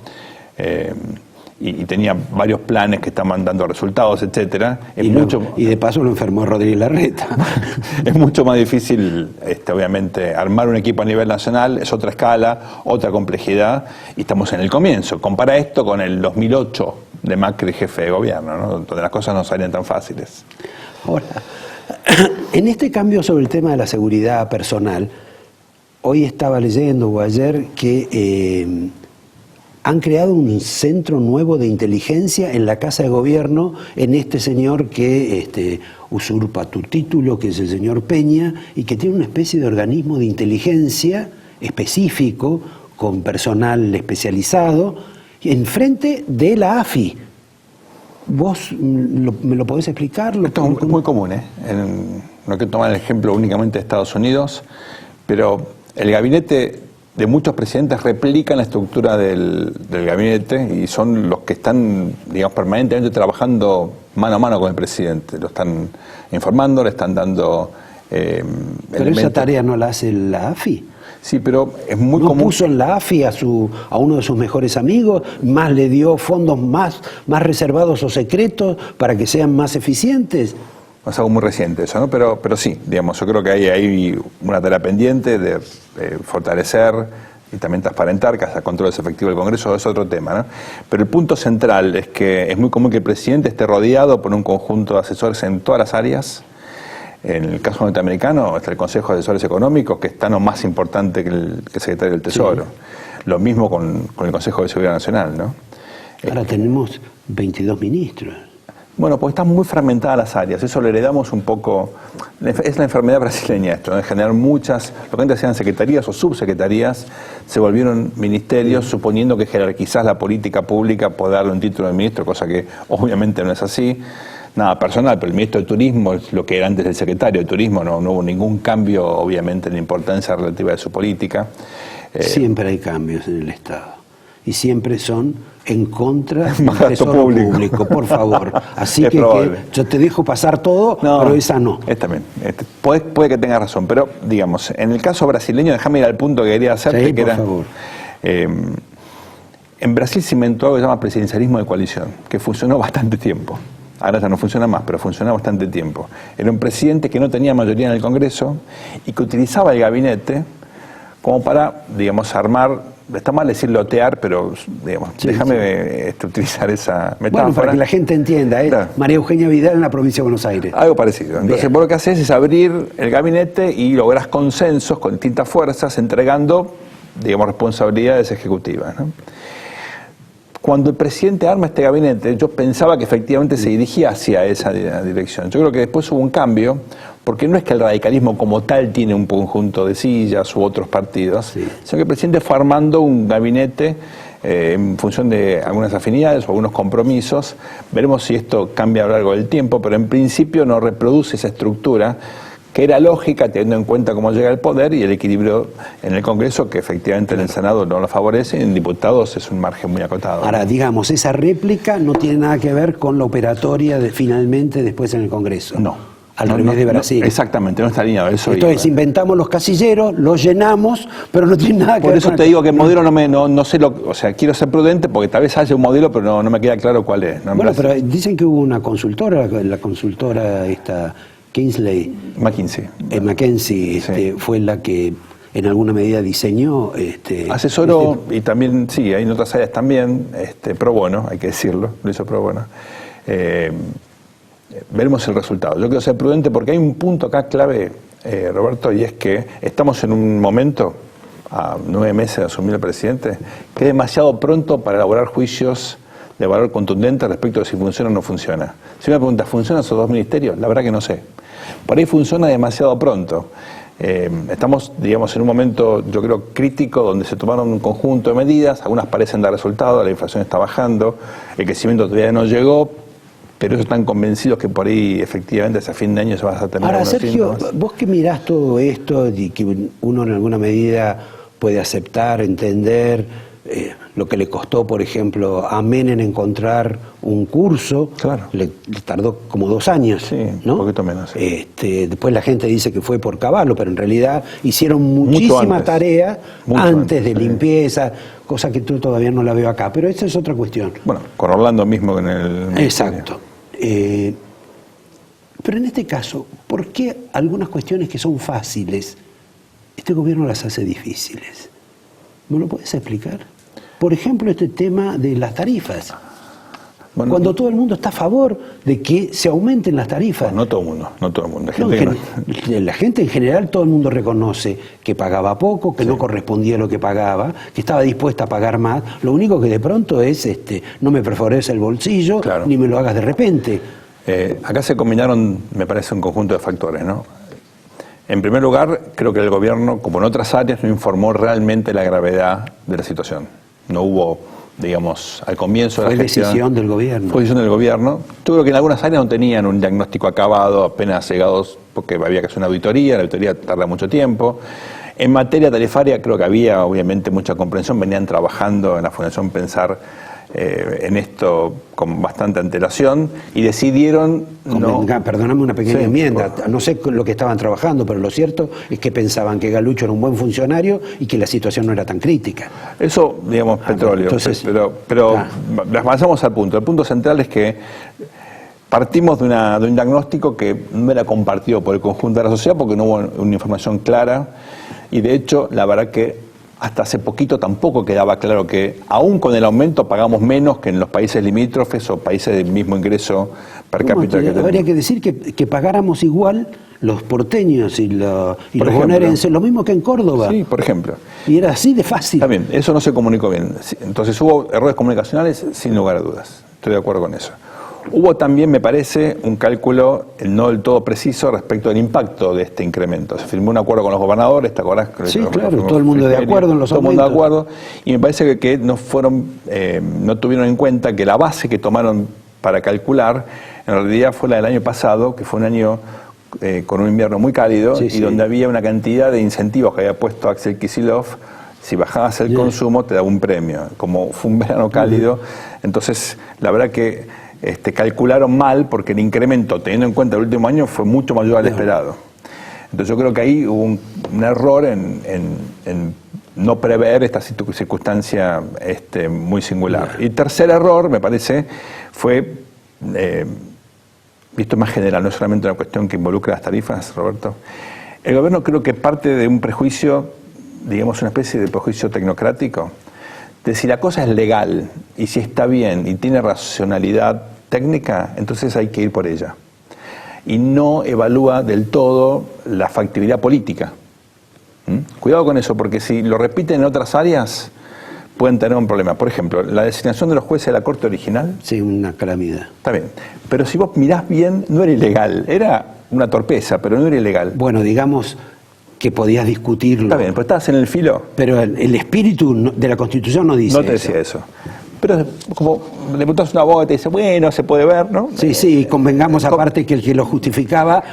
Y tenía varios planes que estaban dando resultados, etcétera. Y de paso lo enfermó Rodríguez Larreta. Es mucho más difícil, obviamente, armar un equipo a nivel nacional, es otra escala, otra complejidad, y estamos en el comienzo. Compara esto con el 2008 de Macri, jefe de gobierno, ¿no? Donde las cosas no salían tan fáciles. Ahora, en este cambio sobre el tema de la seguridad personal, hoy estaba leyendo o ayer que... han creado un centro nuevo de inteligencia en la Casa de Gobierno en este señor que usurpa tu título, que es el señor Peña, y que tiene una especie de organismo de inteligencia específico, con personal especializado, enfrente de la AFI. ¿Vos me lo podés explicar? Esto es muy común, no hay que tomar el ejemplo únicamente de Estados Unidos, pero el gabinete de muchos presidentes replican la estructura del gabinete y son los que están, digamos, permanentemente trabajando mano a mano con el presidente. Lo están informando, le están dando Pero esa tarea no la hace la AFI. Sí, pero es muy ¿No común. puso en la AFI a uno de sus mejores amigos, más le dio fondos más reservados o secretos para que sean más eficientes? Es algo muy reciente eso, ¿no? Pero sí, digamos, yo creo que hay una tarea pendiente de fortalecer y también transparentar, que hasta controles efectivos del Congreso es otro tema, ¿no? Pero el punto central es que es muy común que el presidente esté rodeado por un conjunto de asesores en todas las áreas. En el caso norteamericano está el Consejo de Asesores Económicos, que es tan o más importante que el secretario del Tesoro. Sí. Lo mismo con el Consejo de Seguridad Nacional, ¿no? Ahora tenemos 22 ministros. Bueno, pues están muy fragmentadas las áreas, eso lo heredamos un poco, es la enfermedad brasileña esto, ¿no? De generar muchas, lo que antes eran secretarías o subsecretarías, se volvieron ministerios, suponiendo que jerarquizás la política pública puede darle un título de ministro, cosa que obviamente no es así. Nada personal, pero el ministro de Turismo es lo que era antes el secretario de Turismo, no hubo ningún cambio, obviamente, en la importancia relativa de su política. Siempre hay cambios en el Estado, y siempre son en contra del tesoro público, por favor. Así que yo te dejo pasar todo, pero esa no. También. Puede que tengas razón, pero digamos, en el caso brasileño, déjame ir al punto que quería hacerte, sí, que por era... favor. En Brasil se inventó algo que se llama presidencialismo de coalición, que funcionó bastante tiempo. Ahora ya no funciona más, pero funcionó bastante tiempo. Era un presidente que no tenía mayoría en el Congreso y que utilizaba el gabinete como para, digamos, armar... Está mal decir lotear, pero digamos, sí, déjame utilizar esa metáfora. Bueno, para que la gente entienda, claro. María Eugenia Vidal en la provincia de Buenos Aires. Algo parecido. Entonces, vos lo que haces es abrir el gabinete y lográs consensos con distintas fuerzas, entregando, digamos, responsabilidades ejecutivas, ¿no? cuando el presidente arma este gabinete, yo pensaba que efectivamente se dirigía hacia esa dirección. Yo creo que después hubo un cambio, porque no es que el radicalismo como tal tiene un conjunto de sillas u otros partidos, sino que el presidente fue armando un gabinete en función de algunas afinidades o algunos compromisos. Veremos si esto cambia a lo largo del tiempo, pero en principio no reproduce esa estructura que era lógica teniendo en cuenta cómo llega el poder y el equilibrio en el Congreso, que efectivamente en el Senado no lo favorece, y en diputados es un margen muy acotado. Ahora, digamos, esa réplica no tiene nada que ver con la operatoria de finalmente después en el Congreso. No. Al revés de Brasil. Exactamente, no está alineado. Eso entonces inventamos los casilleros, los llenamos, pero no tiene nada que ver. Por eso te digo que el modelo no sé o sea, quiero ser prudente porque tal vez haya un modelo, pero no me queda claro cuál es. Bueno, pero dicen que hubo una consultora, la consultora esta Kingsley. McKinsey fue la que en alguna medida diseñó. Asesoró y también, sí, hay en otras áreas también, pro bono, hay que decirlo, lo hizo pro bono. Veremos el resultado. Yo quiero ser prudente porque hay un punto acá clave, Roberto, y es que estamos en un momento, a 9 meses de asumir el presidente, que es demasiado pronto para elaborar juicios de valor contundente respecto de si funciona o no funciona. Si me pregunta, ¿funcionan esos dos ministerios? La verdad que no sé. Por ahí funciona demasiado pronto. Estamos, digamos, en un momento, yo creo, crítico, donde se tomaron un conjunto de medidas, algunas parecen dar resultados, la inflación está bajando, el crecimiento todavía no llegó, pero ellos están convencidos que por ahí efectivamente hacia fin de año se va a tener. Ahora, Sergio, vos que mirás todo esto y que uno en alguna medida puede aceptar, entender lo que le costó, por ejemplo, a Menem encontrar un curso, claro. le tardó como 2 años, sí, ¿no? Un poquito menos. Sí. Después la gente dice que fue por caballo, pero en realidad hicieron muchísima tarea antes de limpieza, cosa que tú todavía no la veo acá, pero esa es otra cuestión. Bueno, con Orlando mismo en el... Exacto. Pero en este caso, ¿por qué algunas cuestiones que son fáciles, este gobierno las hace difíciles? ¿Me lo puedes explicar? Por ejemplo, este tema de las tarifas. Bueno, cuando todo el mundo está a favor de que se aumenten las tarifas. No todo el mundo, no todo el mundo. La gente en general, todo el mundo reconoce que pagaba poco, que no correspondía a lo que pagaba, que estaba dispuesta a pagar más. Lo único que de pronto es, no me perforece el bolsillo, ni me lo hagas de repente. Acá se combinaron, me parece, un conjunto de factores, ¿no? En primer lugar, creo que el gobierno, como en otras áreas, no informó realmente la gravedad de la situación. No hubo, digamos, al comienzo de la gestión... Fue decisión del gobierno. Fue decisión del gobierno. Yo creo que en algunas áreas no tenían un diagnóstico acabado, apenas llegados, porque había que hacer una auditoría, la auditoría tarda mucho tiempo. En materia tarifaria creo que había, obviamente, mucha comprensión. Venían trabajando en la Fundación Pensar en esto con bastante antelación y decidieron... Perdóname una pequeña enmienda, no sé lo que estaban trabajando, pero lo cierto es que pensaban que Galucho era un buen funcionario y que la situación no era tan crítica. Eso, digamos, petróleo, entonces, pero avanzamos al punto. El punto central es que partimos de un diagnóstico que no era compartido por el conjunto de la sociedad porque no hubo una información clara y de hecho, la verdad que hasta hace poquito tampoco quedaba claro que, aún con el aumento, pagamos menos que en los países limítrofes o países del mismo ingreso per cápita que tenemos. Habría que decir que pagáramos igual los porteños y los bonaerenses, lo mismo que en Córdoba. Sí, por ejemplo. Y era así de fácil. Está bien, eso no se comunicó bien. Entonces hubo errores comunicacionales, sin lugar a dudas. Estoy de acuerdo con eso. Hubo también, me parece, un cálculo no del todo preciso respecto del impacto de este incremento. Se firmó un acuerdo con los gobernadores, ¿te acordás? Sí, claro, todo el mundo de acuerdo en los aumentos. Todo el mundo de acuerdo, y me parece que no tuvieron en cuenta que la base que tomaron para calcular, en realidad fue la del año pasado, que fue un año con un invierno muy cálido, donde había una cantidad de incentivos que había puesto Axel Kicillof. Si bajabas el consumo, te daba un premio. Como fue un verano cálido, entonces, la verdad que calcularon mal porque el incremento, teniendo en cuenta el último año, fue mucho mayor al esperado. Entonces yo creo que ahí hubo un error en no prever esta circunstancia muy singular. Y tercer error, me parece, fue, esto es más general, no es solamente una cuestión que involucra las tarifas, Roberto. El gobierno creo que parte de un prejuicio, digamos una especie de prejuicio tecnocrático, de si la cosa es legal y si está bien y tiene racionalidad técnica, entonces hay que ir por ella. Y no evalúa del todo la factibilidad política. Cuidado con eso, porque si lo repiten en otras áreas, pueden tener un problema. Por ejemplo, la designación de los jueces de la Corte original. Sí, una calamidad. Está bien. Pero si vos mirás bien, no era ilegal. Era una torpeza, pero no era ilegal. Bueno, digamos que podías discutirlo. Está bien, pues estabas en el filo. Pero el espíritu de la Constitución no dice No te decía eso. Pero como le preguntás a un abogado y te dice, bueno, se puede ver, ¿no? Sí, sí, convengamos aparte que el que lo justificaba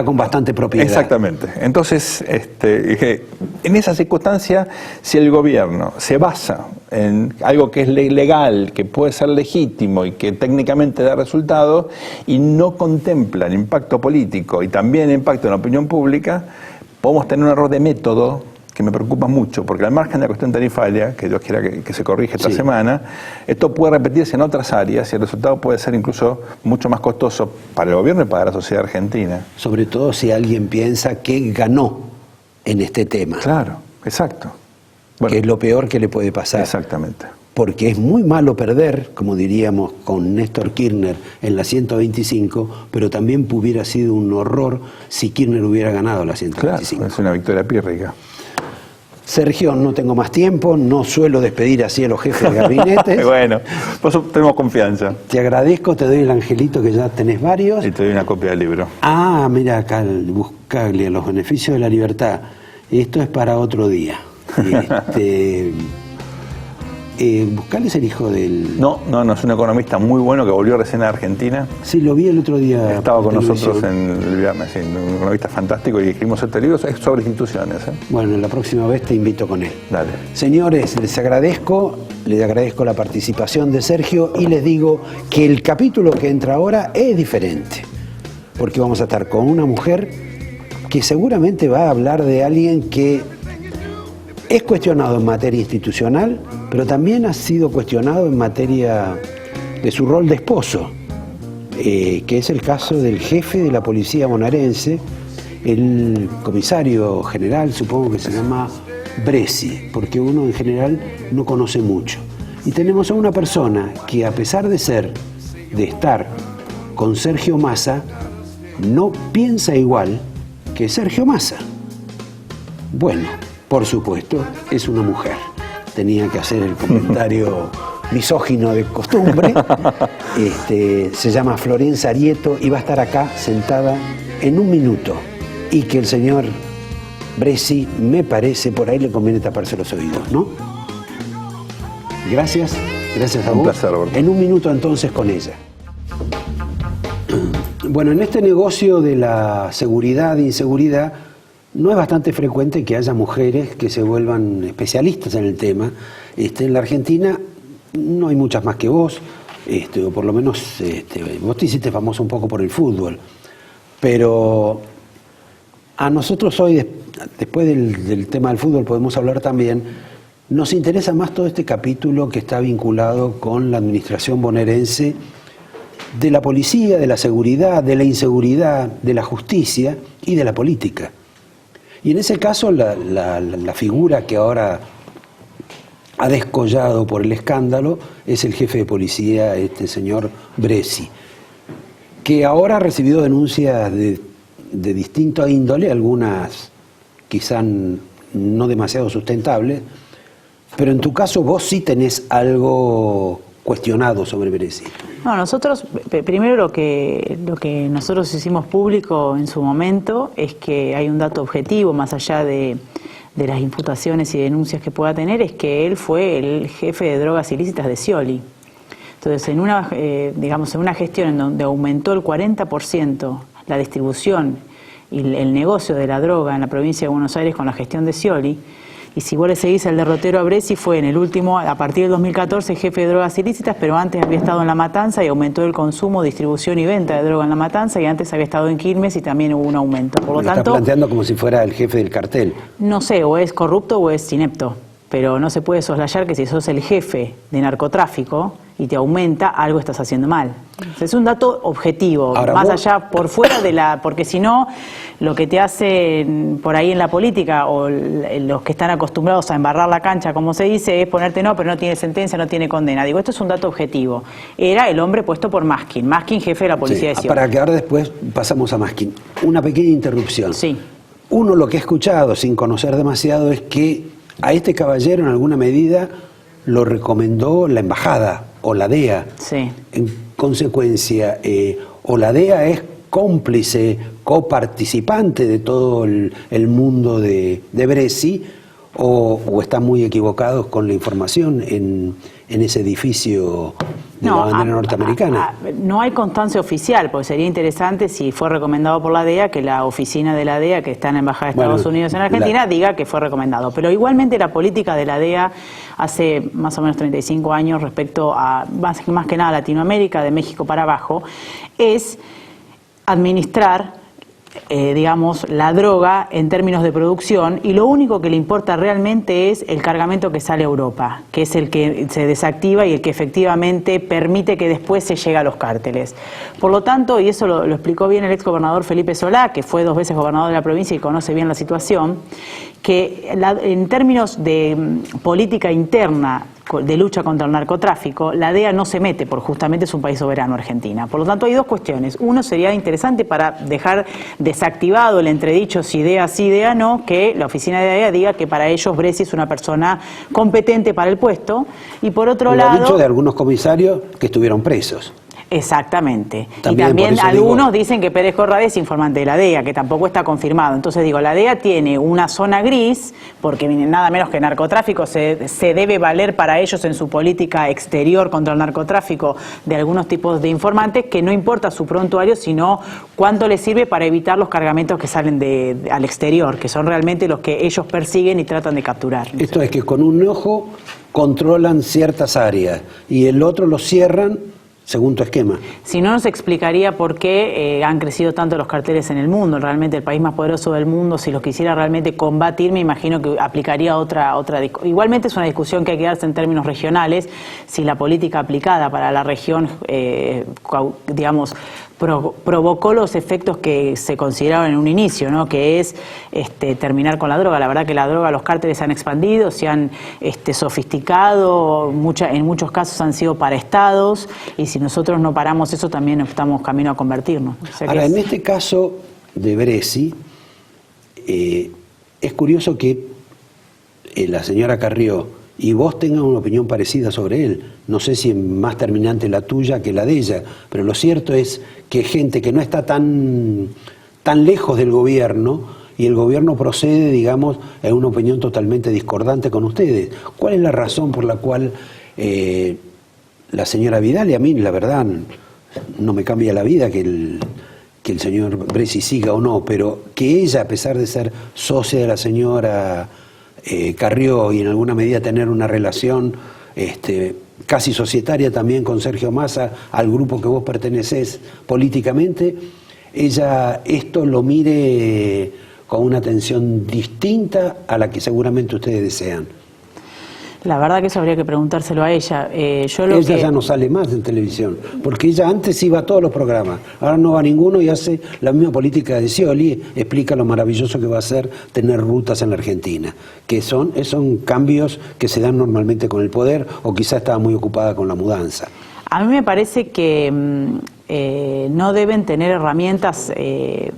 con bastante propiedad. Exactamente. Entonces, en esa circunstancia, si el gobierno se basa en algo que es legal, que puede ser legítimo y que técnicamente da resultado, y no contempla el impacto político y también el impacto en la opinión pública, podemos tener un error de método que me preocupa mucho, porque al margen de la cuestión tarifaria, que Dios quiera que se corrige esta semana, esto puede repetirse en otras áreas y el resultado puede ser incluso mucho más costoso para el gobierno y para la sociedad argentina. Sobre todo si alguien piensa que ganó en este tema. Claro, exacto. Bueno, que es lo peor que le puede pasar. Exactamente. Porque es muy malo perder, como diríamos con Néstor Kirchner en la 125, pero también hubiera sido un horror si Kirchner hubiera ganado la 125. Claro, es una victoria pírrica. Sergio, no tengo más tiempo, no suelo despedir así a los jefes de gabinete. Bueno, por eso tenemos confianza. Te agradezco, te doy el angelito que ya tenés varios. Y te doy una copia del libro. Ah, mira acá, Buscaglia, los beneficios de la libertad. Esto es para otro día. Buscaglia es el hijo del... No, es un economista muy bueno que volvió recién a Argentina. Sí, lo vi el otro día. Estaba con nosotros el viernes, sí, un economista fantástico, y escribimos este libro, es sobre instituciones. Bueno, la próxima vez te invito con él. Dale. Señores, les agradezco la participación de Sergio y les digo que el capítulo que entra ahora es diferente, porque vamos a estar con una mujer que seguramente va a hablar de alguien que es cuestionado en materia institucional, pero también ha sido cuestionado en materia de su rol de esposo, que es el caso del jefe de la policía bonaerense, el comisario general, supongo que se llama Bresci, porque uno en general no conoce mucho. Y tenemos a una persona que, a pesar de estar con Sergio Massa, no piensa igual que Sergio Massa. Bueno, por supuesto, es una mujer. Tenía que hacer el comentario misógino de costumbre. Se llama Florencia Arieto y va a estar acá sentada en un minuto. Y que el señor Bresci, me parece, por ahí le conviene taparse los oídos, ¿no? Gracias a vos. Un placer, Roberto. En un minuto entonces con ella. Bueno, en este negocio de la seguridad e inseguridad, no es bastante frecuente que haya mujeres que se vuelvan especialistas en el tema. En la Argentina no hay muchas más que vos, o por lo menos vos te hiciste famoso un poco por el fútbol. Pero a nosotros hoy, después del tema del fútbol, podemos hablar también, nos interesa más todo este capítulo que está vinculado con la administración bonaerense, de la policía, de la seguridad, de la inseguridad, de la justicia y de la política. Y en ese caso la figura que ahora ha descollado por el escándalo es el jefe de policía, señor Bresci, que ahora ha recibido denuncias de distinta índole, algunas quizá no demasiado sustentables, pero en tu caso vos sí tenés algo cuestionado sobre Bresci. No, nosotros, primero lo que nosotros hicimos público en su momento es que hay un dato objetivo, más allá de las imputaciones y denuncias que pueda tener, es que él fue el jefe de drogas ilícitas de Scioli. Entonces, en una gestión en donde aumentó el 40% la distribución y el negocio de la droga en la provincia de Buenos Aires con la gestión de Scioli, y si vos le seguís el derrotero a Bresci, fue en el último, a partir del 2014, jefe de drogas ilícitas, pero antes había estado en La Matanza y aumentó el consumo, distribución y venta de droga en La Matanza, y antes había estado en Quilmes y también hubo un aumento. Por lo tanto, está planteando como si fuera el jefe del cartel. No sé, o es corrupto o es inepto, pero no se puede soslayar que si sos el jefe de narcotráfico y te aumenta, algo estás haciendo mal. Es un dato objetivo, ahora más vos... allá, por fuera de la... Porque si no, lo que te hace por ahí en la política, o los que están acostumbrados a embarrar la cancha, como se dice, es ponerte no, pero no tiene sentencia, no tiene condena. Digo, esto es un dato objetivo. Era el hombre puesto por Maskin, jefe de la policía de Scioli. Para que ahora después pasamos a Maskin. Una pequeña interrupción. Sí. Uno lo que ha escuchado, sin conocer demasiado, es que a este caballero, en alguna medida, lo recomendó la embajada o la DEA. Sí. En consecuencia, o la DEA es cómplice, coparticipante de todo el mundo de Bresci, o están muy equivocados con la información en ese edificio de la bandera norteamericana. No hay constancia oficial, porque sería interesante si fue recomendado por la DEA que la oficina de la DEA, que está en la Embajada de Estados Unidos en Argentina, diga que fue recomendado. Pero igualmente la política de la DEA hace más o menos 35 años respecto a, más que nada, Latinoamérica, de México para abajo, es administrar digamos, la droga en términos de producción, y lo único que le importa realmente es el cargamento que sale a Europa, que es el que se desactiva y el que efectivamente permite que después se llegue a los cárteles. Por lo tanto, y eso lo explicó bien el exgobernador Felipe Solá, que fue 2 veces gobernador de la provincia y conoce bien la situación, que en términos de política interna de lucha contra el narcotráfico, la DEA no se mete, porque justamente es un país soberano, Argentina. Por lo tanto, hay 2 cuestiones. Uno, sería interesante para dejar desactivado el entredicho si DEA sí, DEA no, que la oficina de DEA diga que para ellos Bresci es una persona competente para el puesto. Y por otro lado... Lo dicho de algunos comisarios que estuvieron presos. Exactamente. También, y también algunos dicen que Pérez Corrade es informante de la DEA, que tampoco está confirmado. Entonces digo, la DEA tiene una zona gris, porque nada menos que narcotráfico se debe valer para ellos en su política exterior contra el narcotráfico de algunos tipos de informantes, que no importa su prontuario, sino cuánto les sirve para evitar los cargamentos que salen al exterior, que son realmente los que ellos persiguen y tratan de capturar. Esto es que con un ojo controlan ciertas áreas y el otro lo cierran según tu esquema. Si no, nos explicaría por qué han crecido tanto los carteles en el mundo. Realmente el país más poderoso del mundo, si los quisiera realmente combatir, me imagino que aplicaría otra igualmente es una discusión que hay que darse en términos regionales, si la política aplicada para la región, digamos, provocó los efectos que se consideraron en un inicio, ¿no? Que es terminar con la droga. La verdad que la droga, los cárteles se han expandido, se han sofisticado, en muchos casos han sido para estados, y si nosotros no paramos eso, también estamos camino a convertirnos. O sea, ahora, en este caso de Bresci, es curioso que la señora Carrió y vos tengan una opinión parecida sobre él. No sé si es más terminante la tuya que la de ella, pero lo cierto es que gente que no está tan lejos del gobierno, y el gobierno procede, digamos, en una opinión totalmente discordante con ustedes. ¿Cuál es la razón por la cual la señora Vidal, y a mí la verdad no me cambia la vida que el señor Bresci siga o no, pero que ella, a pesar de ser socia de la señora Carrió y en alguna medida tener una relación casi societaria también con Sergio Massa, al grupo que vos pertenecés políticamente, ella esto lo mire con una atención distinta a la que seguramente ustedes desean? La verdad que eso habría que preguntárselo a ella. Ella ya no sale más en televisión, porque ella antes iba a todos los programas, ahora no va a ninguno y hace la misma política de Scioli, explica lo maravilloso que va a ser tener rutas en la Argentina, que son cambios que se dan normalmente con el poder, o quizá estaba muy ocupada con la mudanza. A mí me parece que no deben tener herramientas,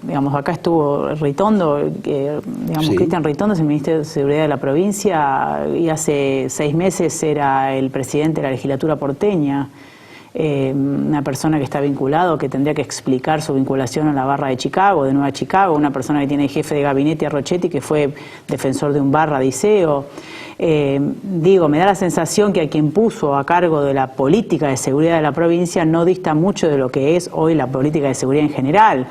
digamos, acá estuvo Ritondo, digamos, sí. Cristian Ritondo es el ministro de Seguridad de la provincia y hace 6 meses era el presidente de la legislatura porteña, una persona que está vinculado, que tendría que explicar su vinculación a la barra de Chicago, de Nueva Chicago, una persona que tiene jefe de gabinete a Rochetti, que fue defensor de un bar radiceo. Me da la sensación que a quien puso a cargo de la política de seguridad de la provincia no dista mucho de lo que es hoy la política de seguridad en general,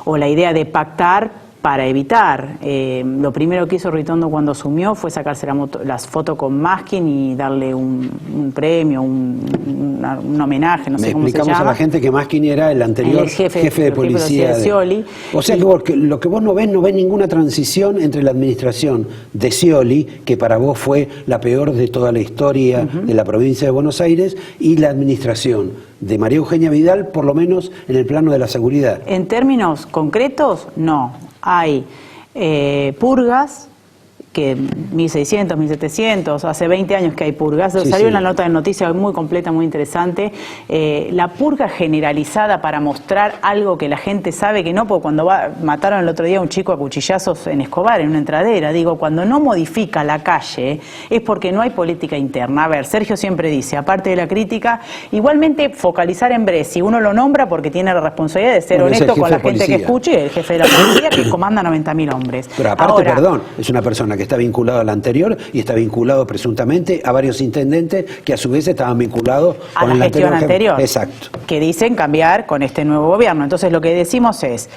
o la idea de pactar para evitar. Lo primero que hizo Ritondo cuando asumió fue sacarse las fotos con Maskin y darle un premio, un homenaje, no sé cómo se llama. Explicamos a la gente que Maskin era el anterior jefe de policía de Scioli. O sea que lo que vos no ves ninguna transición entre la administración de Scioli, que para vos fue la peor de toda la historia de la provincia de Buenos Aires, y la administración de María Eugenia Vidal, por lo menos en el plano de la seguridad. En términos concretos, no. Hay purgas que 1.600, 1.700, hace 20 años que hay purgas. Sí, Salió sí. una nota de noticias muy completa, muy interesante. La purga generalizada para mostrar algo que la gente sabe que no, porque cuando mataron el otro día a un chico a cuchillazos en Escobar, en una entradera, digo, cuando no modifica la calle es porque no hay política interna. A ver, Sergio siempre dice, aparte de la crítica, igualmente focalizar en Bressi, uno lo nombra porque tiene la responsabilidad de ser Bueno, es el honesto con la jefe de gente que policía. escuche, y el jefe de la policía que comanda 90.000 hombres. Pero aparte, Ahora, perdón, es una persona que está vinculada a la anterior y está vinculado presuntamente a varios intendentes que a su vez estaban vinculados a con la el gestión anterior, Exacto. que dicen cambiar con este nuevo gobierno. Entonces lo que decimos es,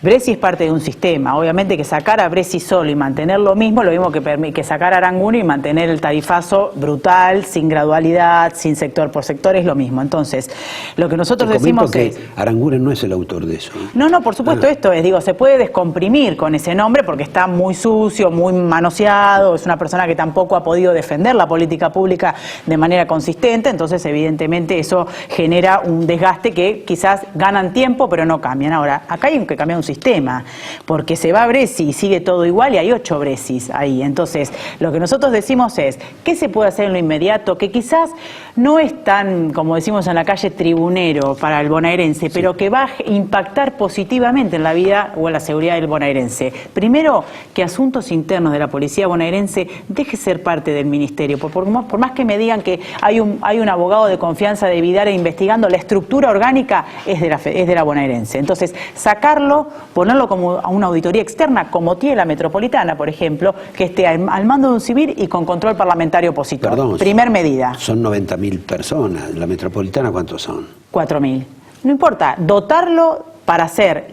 Bressi es parte de un sistema, obviamente que sacar a Bressi solo y mantener lo mismo que sacar a Aranguno y mantener el tarifazo brutal, sin gradualidad, sin sector por sector, es lo mismo. Entonces, lo que nosotros Te comento decimos que es... Aranguren no es el autor de eso. No, por supuesto, esto es, digo, se puede descomprimir con ese nombre porque está muy sucio, muy manoseado, es una persona que tampoco ha podido defender la política pública de manera consistente, entonces evidentemente eso genera un desgaste que quizás ganan tiempo pero no cambian. Ahora, acá hay que cambiar un sistema, porque se va Bressi y sigue todo igual y hay 8 Bressis ahí. Entonces, lo que nosotros decimos es, ¿qué se puede hacer en lo inmediato? Que quizás no es tan, como decimos en la calle, tribunero para el bonaerense, pero que va a impactar positivamente en la vida o en la seguridad del bonaerense. Primero, que asuntos internos de la policía bonaerense deje ser parte del ministerio. Por más que me digan que hay un abogado de confianza de Vidal investigando, la estructura orgánica es de la bonaerense. Entonces, sacarlo, ponerlo como a una auditoría externa, como tiene la Metropolitana, por ejemplo, que esté al mando de un civil y con control parlamentario opositor. Perdón, Primer medida. Son 90.000 personas. ¿La Metropolitana cuántos son? 4.000. No importa, dotarlo para hacer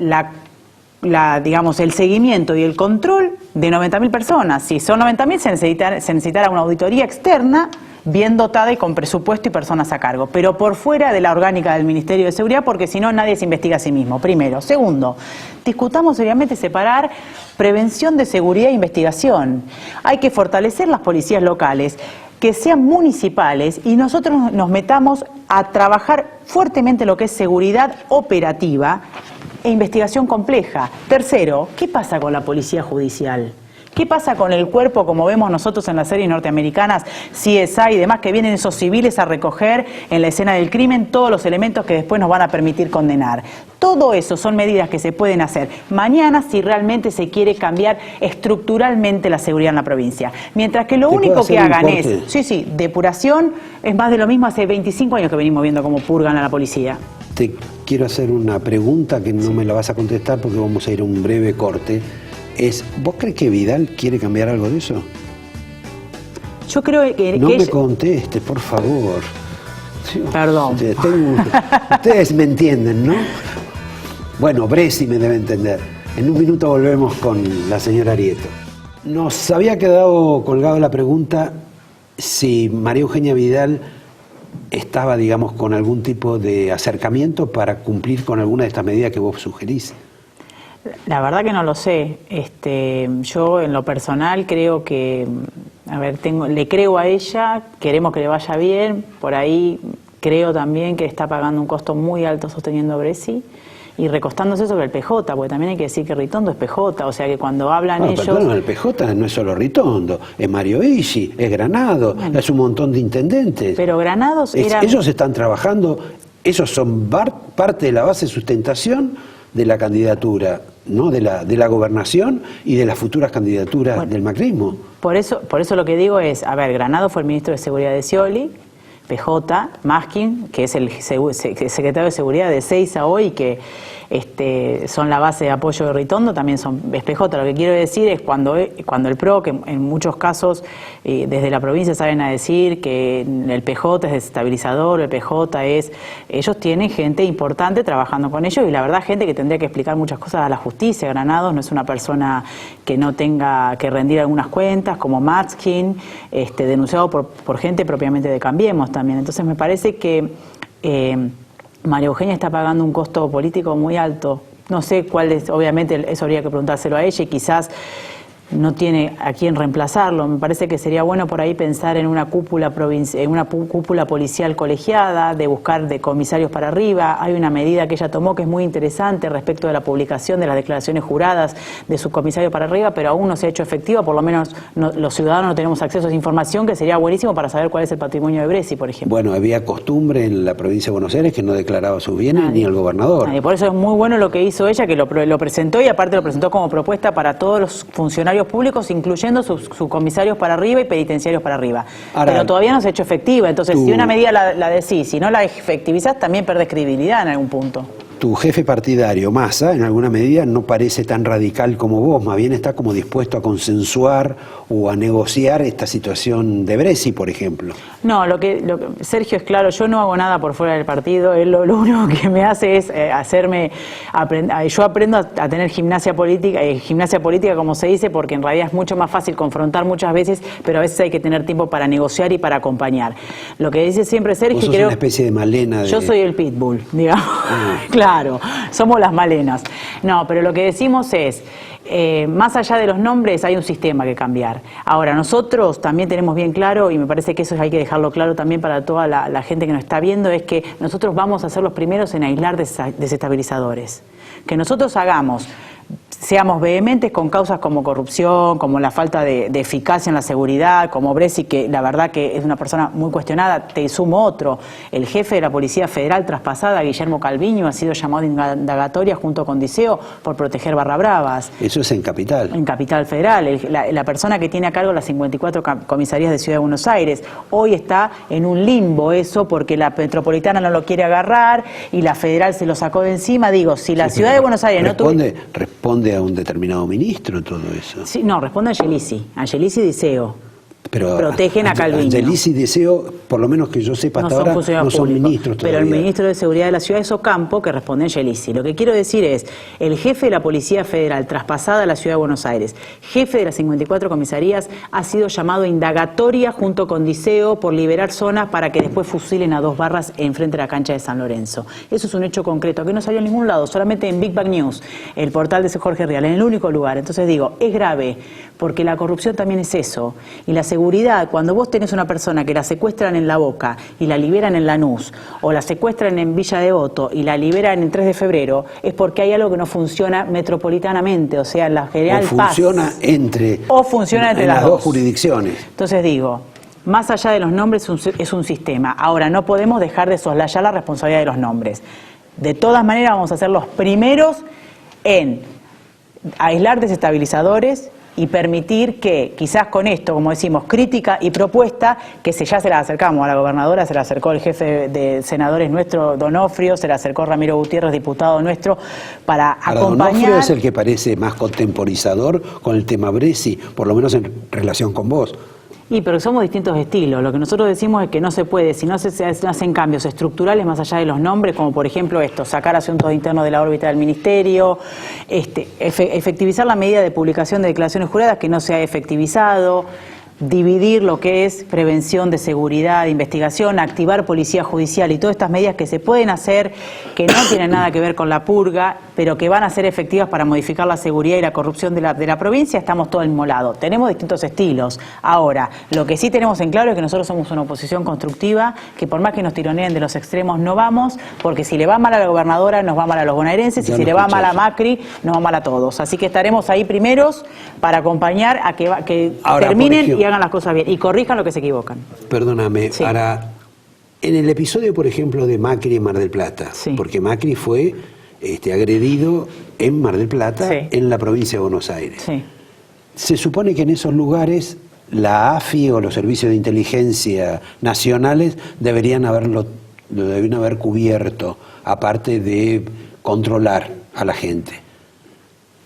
digamos, el seguimiento y el control de 90.000 personas. Si son 90.000 se necesitará una auditoría externa bien dotada y con presupuesto y personas a cargo, pero por fuera de la orgánica del Ministerio de Seguridad, porque si no nadie se investiga a sí mismo, primero. Segundo, discutamos seriamente separar prevención de seguridad e investigación. Hay que fortalecer las policías locales, que sean municipales, y nosotros nos metamos a trabajar fuertemente lo que es seguridad operativa e investigación compleja. Tercero, ¿qué pasa con la policía judicial? ¿Qué pasa con el cuerpo, como vemos nosotros en las series norteamericanas, CSI y demás, que vienen esos civiles a recoger en la escena del crimen todos los elementos que después nos van a permitir condenar? Todo eso son medidas que se pueden hacer mañana si realmente se quiere cambiar estructuralmente la seguridad en la provincia. Mientras que lo único que hagan es, depuración, es más de lo mismo, hace 25 años que venimos viendo cómo purgan a la policía. Te quiero hacer una pregunta que no me la vas a contestar porque vamos a ir a un breve corte. ¿Vos crees que Vidal quiere cambiar algo de eso? Yo creo que... No me contestes, por favor. Perdón. Ustedes me entienden, ¿no? Bueno, Bressi me debe entender. En un minuto volvemos con la señora Arieto. Nos había quedado colgada la pregunta si María Eugenia Vidal estaba, digamos, con algún tipo de acercamiento para cumplir con alguna de estas medidas que vos sugerís. La verdad que no lo sé. Yo en lo personal creo que, le creo a ella, queremos que le vaya bien, por ahí creo también que está pagando un costo muy alto sosteniendo a Bressi y recostándose sobre el PJ, porque también hay que decir que Ritondo es PJ, o sea que cuando hablan ellos... Perdón, el PJ no es solo Ritondo, es Mario Isi, es Granado, es un montón de intendentes. Pero Granados eran... Ellos están trabajando, esos son parte de la base de sustentación de la candidatura, ¿no? de la gobernación y de las futuras candidaturas del macrismo. Por eso lo que digo es, Granado fue el ministro de Seguridad de Scioli, PJ, Maskin, que es el secretario de Seguridad de Seiza hoy, que son la base de apoyo de Ritondo, también es PJ. Lo que quiero decir es cuando el PRO, que en muchos casos desde la provincia salen a decir que el PJ es desestabilizador, el PJ es... Ellos tienen gente importante trabajando con ellos y la verdad gente que tendría que explicar muchas cosas a la justicia. Granados no es una persona que no tenga que rendir algunas cuentas, como Maskin, denunciado por gente propiamente de Cambiemos también. Entonces me parece que... María Eugenia está pagando un costo político muy alto. No sé cuál es, obviamente eso habría que preguntárselo a ella y quizás no tiene a quién reemplazarlo. Me parece que sería bueno por ahí pensar en una cúpula cúpula policial colegiada, de buscar de comisarios para arriba. Hay una medida que ella tomó que es muy interesante respecto de la publicación de las declaraciones juradas de subcomisario para arriba, pero aún no se ha hecho efectiva, por lo menos los ciudadanos no tenemos acceso a esa información, que sería buenísimo para saber cuál es el patrimonio de Bresci, por ejemplo. Bueno, había costumbre en la provincia de Buenos Aires que no declaraba sus bienes ni el gobernador. Por eso es muy bueno lo que hizo ella, que lo presentó, y aparte lo presentó como propuesta para todos los funcionarios públicos, incluyendo sus comisarios para arriba y penitenciarios para arriba. Ahora, pero todavía no se ha hecho efectiva, entonces si una medida la decís, si no la efectivizás, también perdés credibilidad en algún punto. Tu jefe partidario, Massa, en alguna medida no parece tan radical como vos, más bien está como dispuesto a consensuar o a negociar esta situación de Bresci, por ejemplo. No, Sergio es claro, yo no hago nada por fuera del partido, él lo único que me hace es yo aprendo a tener gimnasia política como se dice, porque en realidad es mucho más fácil confrontar muchas veces, pero a veces hay que tener tiempo para negociar y para acompañar. Lo que dice siempre Sergio... Vos sos una especie de Malena. Yo soy el pitbull, digamos. Claro, somos las malenas. No, pero lo que decimos es, más allá de los nombres hay un sistema que cambiar. Ahora, nosotros también tenemos bien claro, y me parece que eso hay que dejarlo claro también para toda la gente que nos está viendo, es que nosotros vamos a ser los primeros en aislar desestabilizadores. Que nosotros seamos vehementes con causas como corrupción, como la falta de eficacia en la seguridad, como Bresci, que la verdad que es una persona muy cuestionada. Te sumo otro, el jefe de la Policía Federal traspasada, Guillermo Calviño, ha sido llamado a indagatoria junto con Diceo por proteger barra bravas. Eso es en Capital. En Capital Federal, la persona que tiene a cargo las 54 comisarías de Ciudad de Buenos Aires. Hoy está en un limbo eso, porque la metropolitana no lo quiere agarrar y la federal se lo sacó de encima. Digo, si la Ciudad de Buenos Aires responde a un determinado ministro todo eso. Sí, no, responde Angelici y Diceo. Pero protegen a Calviño. Angelici y Diceo, por lo menos que yo sepa hasta ahora, no son ministros todavía. Pero el ministro de Seguridad de la Ciudad es Ocampo, que responde a Angelici. Lo que quiero decir es, el jefe de la Policía Federal, traspasada a la Ciudad de Buenos Aires, jefe de las 54 comisarías, ha sido llamado a indagatoria junto con Diceo por liberar zonas para que después fusilen a 2 barras enfrente de la cancha de San Lorenzo. Eso es un hecho concreto, que no salió en ningún lado, solamente en Big Bang News, el portal de Jorge Rial, en el único lugar. Entonces digo, es grave, porque la corrupción también es eso, y la seguridad, cuando vos tenés una persona que la secuestran en La Boca y la liberan en Lanús, o la secuestran en Villa Devoto y la liberan en 3 de febrero, es porque hay algo que no funciona metropolitanamente, o sea, en la General Paz. O funciona entre las dos jurisdicciones. Entonces digo, más allá de los nombres es un sistema. Ahora, no podemos dejar de soslayar la responsabilidad de los nombres. De todas maneras, vamos a ser los primeros en aislar desestabilizadores y permitir que, quizás con esto, como decimos, crítica y propuesta, que ya se la acercamos a la gobernadora, se la acercó el jefe de senadores nuestro, Donofrio, se la acercó Ramiro Gutiérrez, diputado nuestro, para acompañar... Donofrio es el que parece más contemporizador con el tema Bresci, por lo menos en relación con vos. Pero somos distintos estilos. Lo que nosotros decimos es que no se puede, si no se hacen cambios estructurales más allá de los nombres, como por ejemplo sacar asuntos internos de la órbita del ministerio, efectivizar la medida de publicación de declaraciones juradas que no se ha efectivizado, dividir lo que es prevención de seguridad, de investigación, activar policía judicial y todas estas medidas que se pueden hacer, que no tienen nada que ver con la purga, pero que van a ser efectivas para modificar la seguridad y la corrupción de la provincia, estamos todos al mismo lado. Tenemos distintos estilos. Ahora, lo que sí tenemos en claro es que nosotros somos una oposición constructiva, que por más que nos tironeen de los extremos no vamos, porque si le va mal a la gobernadora nos va mal a los bonaerenses, y si le va mal a Macri nos va mal a todos. Así que estaremos ahí primeros para acompañar a que terminen y hagan las cosas bien y corrijan lo que se equivocan. Perdóname, sí. Ahora, en el episodio, por ejemplo, de Macri en Mar del Plata, sí. Porque Macri fue agredido en Mar del Plata, sí. En la provincia de Buenos Aires. Sí. Se supone que en esos lugares la AFI o los servicios de inteligencia nacionales deberían haber cubierto, aparte de controlar a la gente.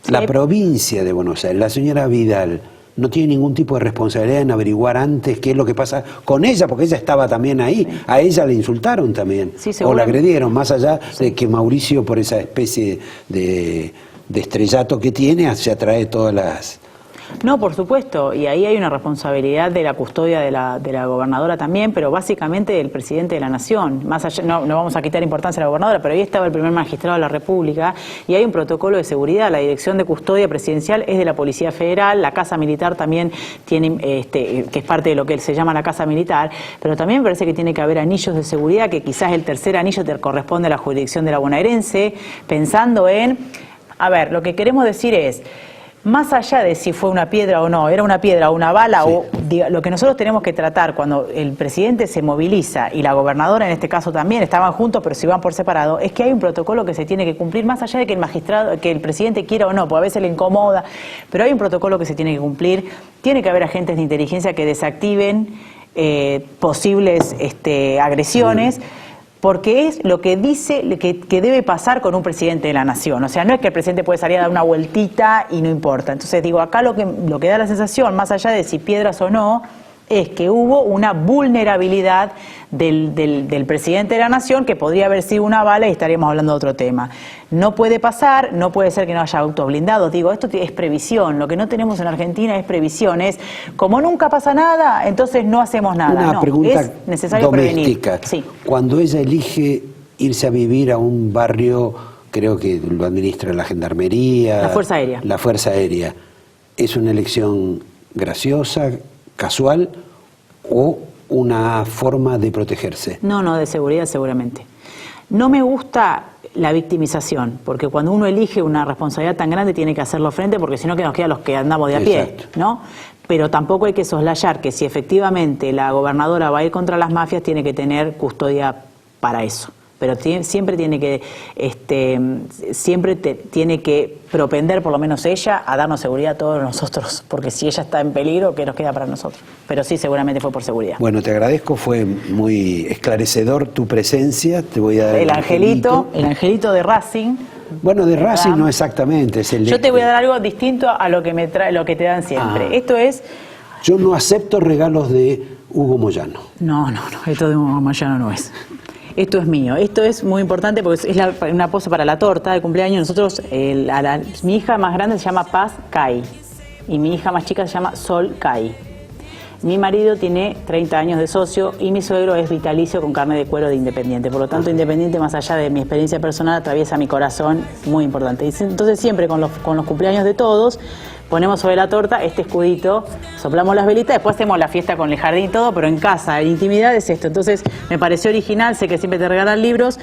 Sí. La provincia de Buenos Aires, la señora Vidal, no tiene ningún tipo de responsabilidad en averiguar antes qué es lo que pasa con ella, porque ella estaba también ahí. Sí. A ella le insultaron también, sí, o la agredieron, más allá de que Mauricio, por esa especie de estrellato que tiene, se atrae todas No, por supuesto, y ahí hay una responsabilidad de la custodia de la gobernadora también, pero básicamente del presidente de la Nación. Más allá, no vamos a quitar importancia a la gobernadora, pero ahí estaba el primer magistrado de la República y hay un protocolo de seguridad. La dirección de custodia presidencial es de la Policía Federal, la Casa Militar también tiene, que es parte de lo que se llama la Casa Militar, pero también me parece que tiene que haber anillos de seguridad, que quizás el tercer anillo te corresponde a la jurisdicción de la bonaerense, pensando en... A ver, lo que queremos decir es... Más allá de si fue una piedra o no, era una piedra o una bala, sí. Lo que nosotros tenemos que tratar cuando el presidente se moviliza y la gobernadora en este caso también, estaban juntos pero se iban por separado, es que hay un protocolo que se tiene que cumplir más allá de que el magistrado, que el presidente quiera o no, porque a veces le incomoda, pero hay un protocolo que se tiene que cumplir, tiene que haber agentes de inteligencia que desactiven posibles agresiones. Porque es lo que dice que debe pasar con un presidente de la nación. O sea, no es que el presidente puede salir a dar una vueltita y no importa. Entonces digo, acá lo que da la sensación, más allá de si piedras o no, es que hubo una vulnerabilidad del presidente de la nación que podría haber sido una bala y estaríamos hablando de otro tema. No puede pasar, no puede ser que no haya autos blindados. Digo, esto es previsión. Lo que no tenemos en Argentina es previsión. Es, como nunca pasa nada, entonces no hacemos nada. Una pregunta es necesario doméstica. Prevenir. Sí. Cuando ella elige irse a vivir a un barrio, creo que lo administra la Gendarmería... La Fuerza Aérea. La Fuerza Aérea. ¿Es una elección graciosa, casual o una forma de protegerse? No, de seguridad seguramente. No me gusta la victimización, porque cuando uno elige una responsabilidad tan grande tiene que hacerlo frente, porque si no que nos quedan los que andamos de a pie, exacto, ¿no? Pero tampoco hay que soslayar que si efectivamente la gobernadora va a ir contra las mafias, tiene que tener custodia para eso. Pero siempre tiene que tiene que propender, por lo menos ella, a darnos seguridad a todos nosotros, porque si ella está en peligro, ¿qué nos queda para nosotros? Pero sí, seguramente fue por seguridad. Bueno, te agradezco, fue muy esclarecedor tu presencia. Te voy a dar el angelito de Racing. Bueno, de Racing no exactamente. Es el Yo te voy a dar algo distinto a lo que lo que te dan siempre. Esto es... Yo no acepto regalos de Hugo Moyano. No, esto de Hugo Moyano no es. Esto es mío. Esto es muy importante porque es una pose para la torta de cumpleaños. Nosotros, mi hija más grande se llama Paz Kai y mi hija más chica se llama Sol Kai. Mi marido tiene 30 años de socio y mi suegro es vitalicio con carne de cuero de Independiente. Por lo tanto, Independiente, más allá de mi experiencia personal, atraviesa mi corazón, muy importante. Y entonces siempre con los cumpleaños de todos, ponemos sobre la torta este escudito, soplamos las velitas, después hacemos la fiesta con el jardín y todo, pero en casa, en intimidad es esto. Entonces me pareció original, sé que siempre te regalan libros,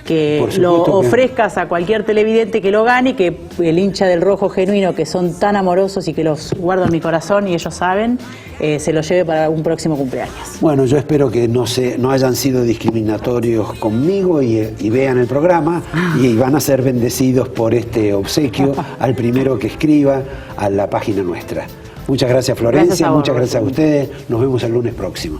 que lo ofrezcas a cualquier televidente que lo gane y que el hincha del rojo genuino, que son tan amorosos y que los guardo en mi corazón y ellos saben, se lo lleve para un próximo cumpleaños. Bueno, yo espero que no hayan sido discriminatorios conmigo y vean el programa y van a ser bendecidos por este obsequio al primero que escriba a la página nuestra. Muchas gracias, Florencia, muchas gracias a ustedes. Nos vemos el lunes próximo.